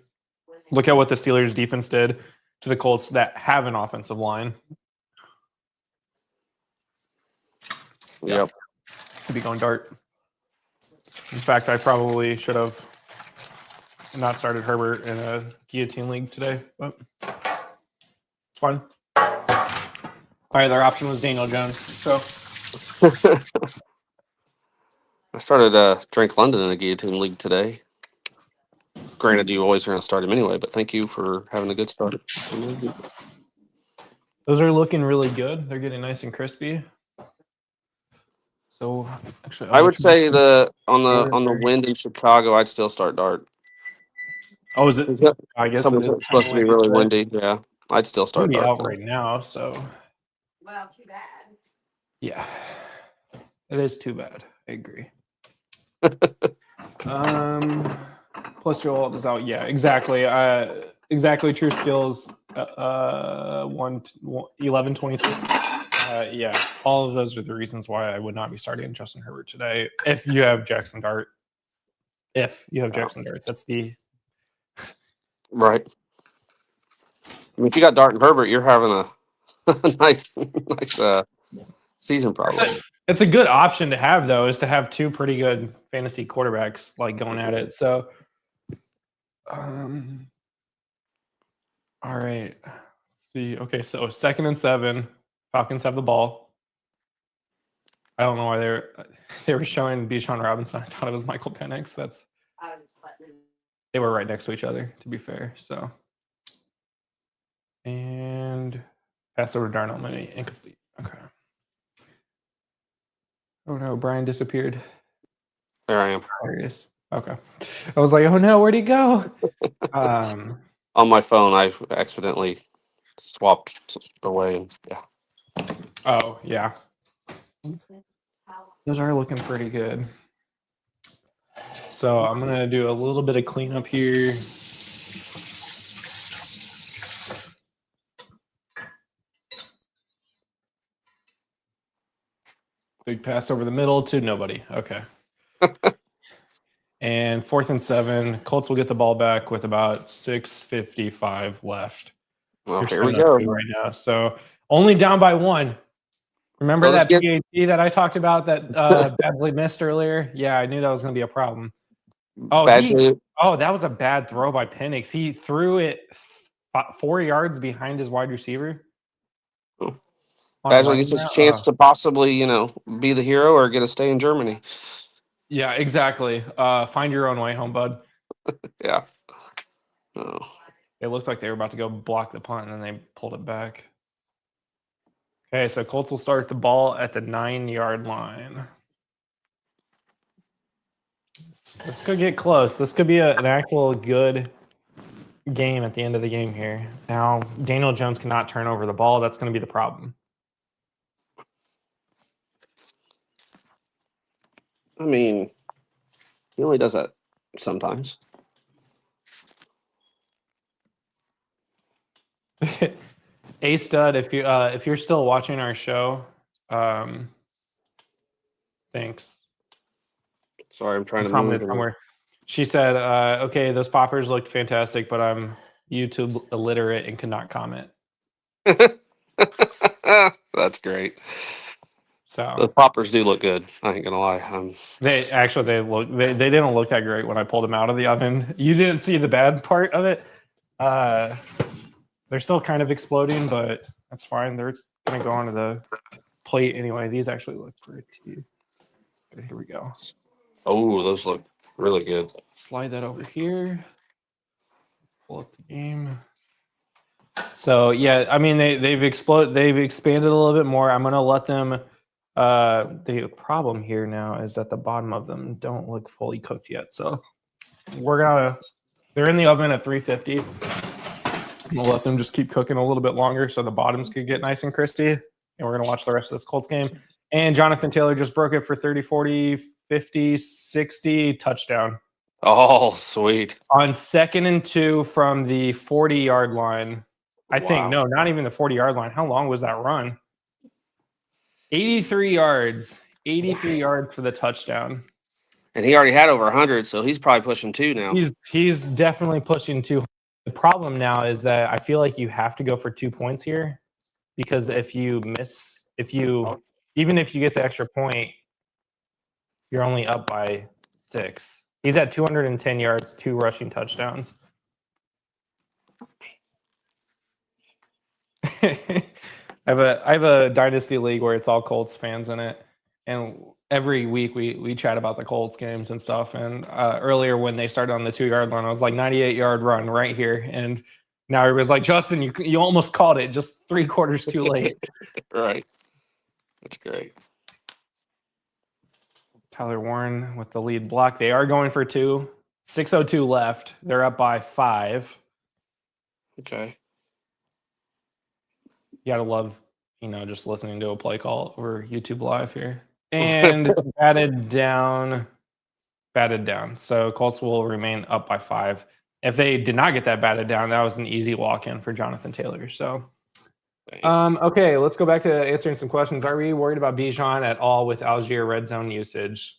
Look at what the Steelers defense did to the Colts that have an offensive line. Yep. Could be going Dart. In fact, I probably should have not started Herbert in a guillotine league today, but it's fine. My other option was Daniel Jones. So I started Drake London in a guillotine league today. Granted, you always are going to start him anyway, but thank you for having a good start. those are looking really good. They're getting nice and crispy. So actually, I would say on the wind in Chicago, I'd still start Dart. Oh, is it? I guess Someone's it is supposed to be really windy. Yeah, I'd still start be Dart. out right now. So Well, too bad. yeah, it is too bad. I agree. Plus Joel is out. Yeah, exactly. Exactly. True skills. 11, 22. Yeah, all of those are the reasons why I would not be starting Justin Herbert today. If you have Jackson Dart, that's the Right. I mean, if you got Dart and Herbert, you're having a nice season probably. It's a good option to have, though, is to have two pretty good fantasy quarterbacks like going at it. So, all right. Let's see. Okay, so 2nd and 7. Falcons have the ball. I don't know why they were showing Bijan Robinson. I thought it was Michael Penix. I was letting him. They were right next to each other, to be fair. So, and pass over to Darnell Mooney, incomplete. Okay. Oh no, Brian disappeared. There I am. There he is. Okay. I was like, oh no, where'd he go? On my phone, I accidentally swapped away. And yeah. Oh yeah. Those are looking pretty good. So I'm gonna do a little bit of cleanup here. Big pass over the middle to nobody. Okay. And 4th and 7. Colts will get the ball back with about 6:55 left. Well, You're here we 7-2 go. right now. So only down by 1. Remember Well, that let's PAT that I talked about that Badgley missed earlier? Yeah, I knew that was going to be a problem. Oh, Badgley, that was a bad throw by Penix. He threw it 4 yards behind his wide receiver. Oh. On a Badgley running gets his route. chance to possibly, be the hero or get to stay in Germany. Yeah, exactly. Find your own way home, bud. Yeah. Oh. It looked like they were about to go block the punt, and then they pulled it back. Okay, so Colts will start the ball at the 9-yard line. This could get close. This could be an actual good game at the end of the game here. Now, Daniel Jones cannot turn over the ball. That's going to be the problem. I mean, he only does that sometimes. A stud, if you're still watching our show, thanks. Sorry, I'm trying to Comment move. somewhere. She said, "Okay, those poppers looked fantastic, but I'm YouTube illiterate and cannot comment." That's great. So The poppers do look good. I ain't gonna lie. they didn't look that great when I pulled them out of the oven. You didn't see the bad part of it. They're still kind of exploding, but that's fine. They're gonna go onto the plate anyway. These actually look pretty. Okay, here we go. Oh, those look really good. Slide that over here. Pull up the game. So yeah, I mean they've expanded a little bit more. I'm gonna let them. The problem here now is that the bottom of them don't look fully cooked yet. So they're in the oven at 350. We'll let them just keep cooking a little bit longer so the bottoms could get nice and crispy. And we're gonna watch the rest of this Colts game. And Jonathan Taylor just broke it for 30, 40, 50, 60 touchdown. Oh, sweet. On 2nd and 2 from the 40-yard line. I think, Wow. no, not even the 40-yard line. How long was that run? 83 yards. 83 yards for the touchdown. And he already had over 100, so he's probably pushing 2 now. He's definitely pushing 2. The problem now is that I feel like you have to go for 2 points here, because if you even if you get the extra point, you're only up by 6. He's at 210 yards, 2 rushing touchdowns. I have a dynasty league where it's all Colts fans in it, and every week we chat about the Colts games and stuff. And earlier when they started on the 2-yard line, I was like 98-yard run right here, and now everybody's like, Justin, you almost called it, just 3 quarters too late. Right. That's great. Tyler Warren with the lead block. They are going for 2. 6:02 left. They're up by 5. Okay. You gotta love, just listening to a play call over YouTube Live here. And batted down. So Colts will remain up by 5. If they did not get that batted down, that was an easy walk-in for Jonathan Taylor. So, okay, let's go back to answering some questions. Are we worried about Bijan at all with Algier red zone usage?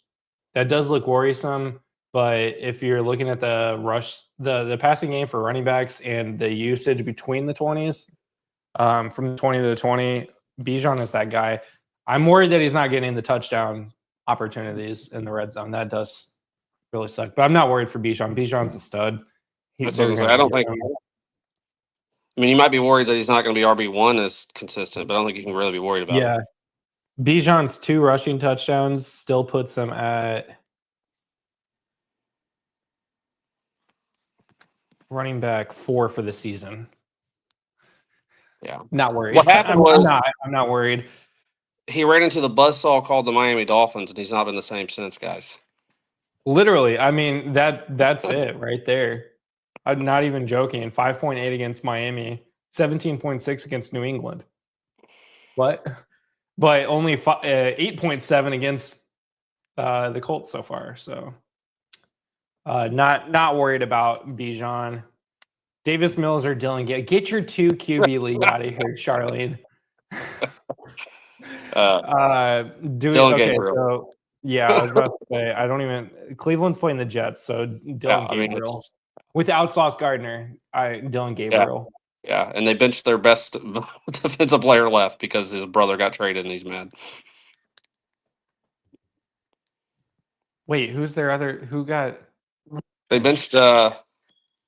That does look worrisome, but if you're looking at the rush, the passing game for running backs and the usage between the 20s, from the 20 to the 20, Bijan is that guy. I'm worried that he's not getting the touchdown opportunities in the red zone. That does really suck. But I'm not worried for Bijan. Bijan's a stud. That's what I was gonna say. I don't think. I mean, you might be worried that he's not going to be RB1 as consistent, but I don't think you can really be worried about it. Bijan's 2 rushing touchdowns still puts him at running back 4 for the season. Yeah. Not worried. What happened I'm not worried. He ran into the buzzsaw called the Miami Dolphins, and he's not been the same since, guys. Literally, I mean, that's it right there. I'm not even joking. 5.8 against Miami, 17.6 against New England. What? But only 8.7 against the Colts so far. So not worried about Bijan. Davis Mills or Dylan Gabriel. Get your 2 QB league out of here, Charlene. Dylan Gabriel. So yeah, I was about to say I don't even. Cleveland's playing the Jets, so Dylan Gabriel without Sauce Gardner. Dylan Gabriel. Yeah, and they benched their best defensive player left because his brother got traded and he's mad. Wait, who's their other? Who got? They benched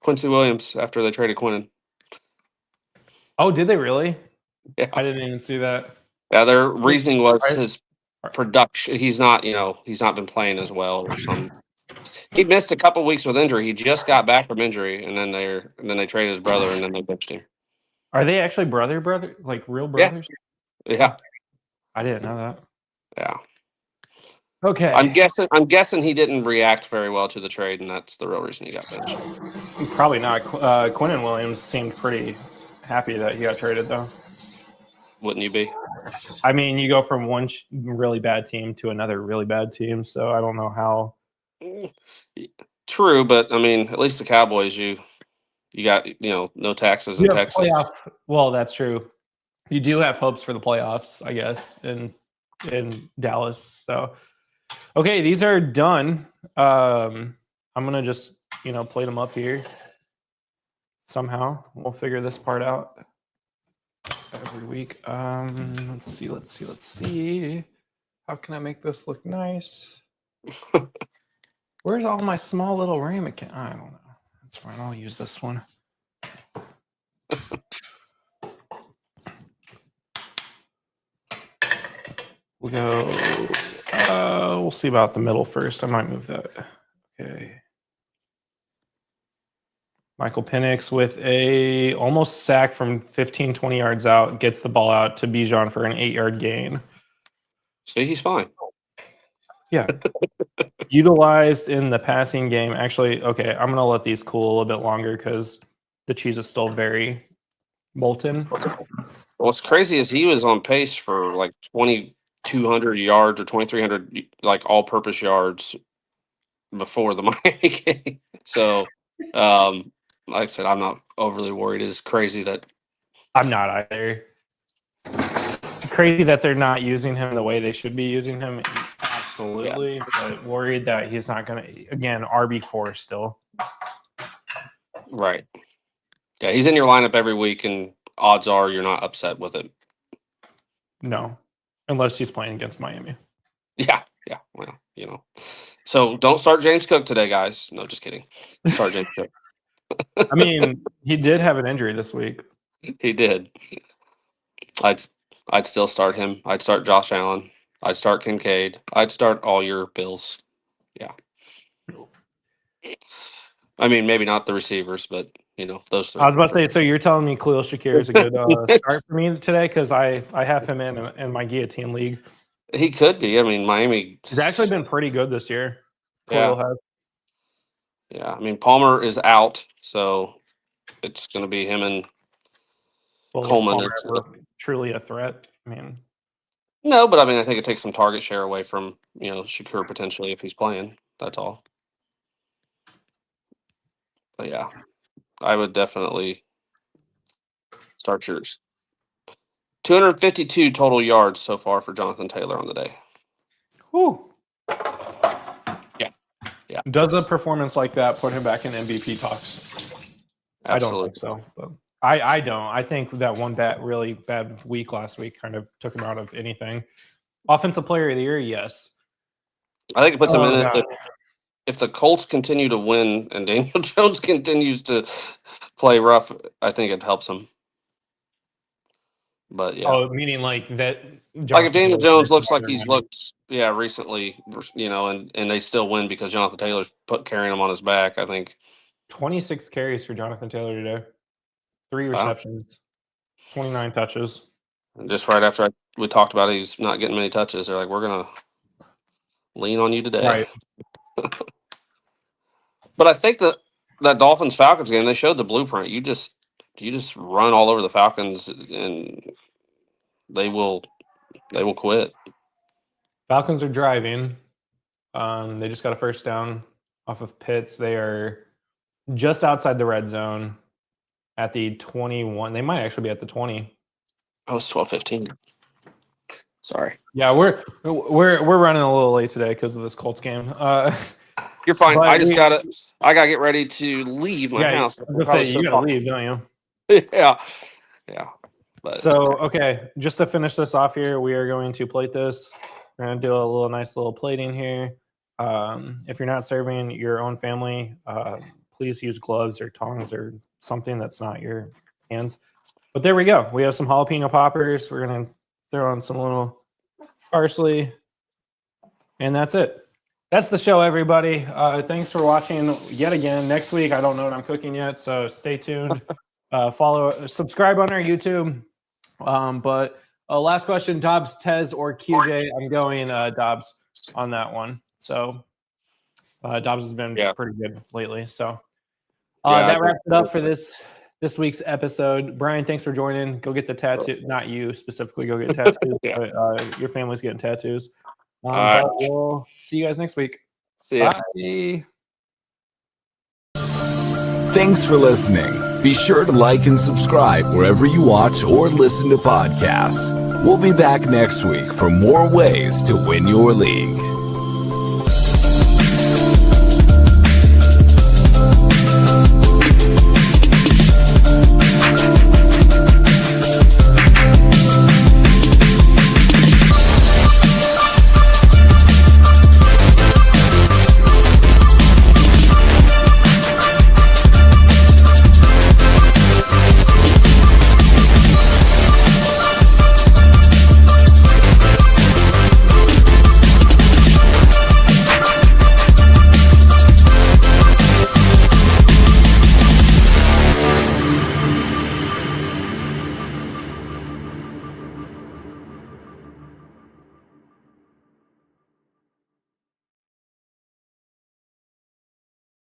Quincy Williams after they traded Quinnen. Oh, did they really? Yeah, I didn't even see that. Yeah, their reasoning was his production. He's not been playing as well or something. He missed a couple weeks with injury. He just got back from injury, and then they traded his brother, and then they benched him. Are they actually brother, like real brothers? Yeah. I didn't know that. Yeah. Okay. I'm guessing he didn't react very well to the trade, and that's the real reason he got benched. Probably not. Quinnen Williams seemed pretty happy that he got traded, though. Wouldn't you be? I mean, you go from one really bad team to another really bad team, so I don't know how. True, but I mean, at least the Cowboys, you got no taxes in Texas. Well, that's true. You do have hopes for the playoffs, I guess, in Dallas. So, okay, these are done. I'm gonna just plate them up here. Somehow we'll figure this part out every week. Let's see. How can I make this look nice? Where's all my small little ramekin? I don't know. That's fine. I'll use this one. We'll go. We'll see about the middle first. I might move that. Okay. Michael Penix with a almost sack from 15, 20 yards out, gets the ball out to Bijan for an 8-yard gain. See, he's fine. Yeah. Utilized in the passing game. Actually, okay, I'm going to let these cool a little bit longer because the cheese is still very molten. What's crazy is he was on pace for like 2,200 yards or 2,300 like all-purpose yards before the Miami game. So, like I said, I'm not overly worried. It's crazy that I'm not either. Crazy that they're not using him the way they should be using him. Absolutely. But worried that he's not going to, again, RB4 still. right. Yeah, he's in your lineup every week, and odds are you're not upset with it. No, unless he's playing against Miami. Yeah. Well, So don't start James Cook today, guys. No, just kidding. Start James Cook. I mean, he did have an injury this week. He did. I'd still start him. I'd start Josh Allen. I'd start Kincaid. I'd start all your Bills. Yeah. I mean, maybe not the receivers, but those three. I was about to say, so you're telling me Khalil Shakir is a good start for me today because I have him in my guillotine league. He could be. I mean, Miami. He's actually been pretty good this year. Khalil has. Yeah, I mean, Palmer is out, so it's going to be him and Coleman. Is Palmer ever truly a threat? I mean, no, but I mean, I think it takes some target share away from Shakur potentially if he's playing. That's all. But yeah, I would definitely start yours. 252 total yards so far for Jonathan Taylor on the day. whew. Yeah. Does a performance like that put him back in MVP talks? Absolutely. I don't think so. But I don't. I think that one really bad week last week kind of took him out of anything. Offensive Player of the Year, yes. I think it puts him in God. it. If the Colts continue to win and Daniel Jones continues to play rough, I think it helps him. But yeah. Oh, meaning like that. Like if Daniel Jones looks like he's looked, recently, and they still win because Jonathan Taylor's carrying him on his back, I think. 26 carries for Jonathan Taylor today. 3 receptions. 29 touches. And just right after we talked about it, he's not getting many touches. They're like, we're going to lean on you today. Right. But I think that Dolphins-Falcons game, they showed the blueprint. You just run all over the Falcons and they will quit. Falcons are driving. They just got a first down off of Pitts. They are just outside the red zone at the 21. They might actually be at the 20. Oh, it's 12:15. Sorry. Yeah, we're running a little late today because of this Colts game. You're fine. But I gotta get ready to leave my house. I was gonna say, you gotta leave, don't you? Yeah. But So, okay, just to finish this off here, we are going to plate this. We're going to do a nice little plating here. If you're not serving your own family, please use gloves or tongs or something that's not your hands. But there we go. We have some jalapeno poppers. We're going to throw on some little parsley. And that's it. That's the show, everybody. Thanks for watching yet again. Next week, I don't know what I'm cooking yet, so stay tuned. Subscribe on our YouTube. But last question, Dobbs, Tez, or QJ? I'm going Dobbs on that one. So Dobbs has been pretty good lately. So that wraps it up for this week's episode. Brian, thanks for joining. Go get the tattoo. Not you specifically. Go get tattoos. But, your family's getting tattoos. right. But we'll see you guys next week. see ya. Bye. Thanks for listening. Be sure to like and subscribe wherever you watch or listen to podcasts. We'll be back next week for more ways to win your league.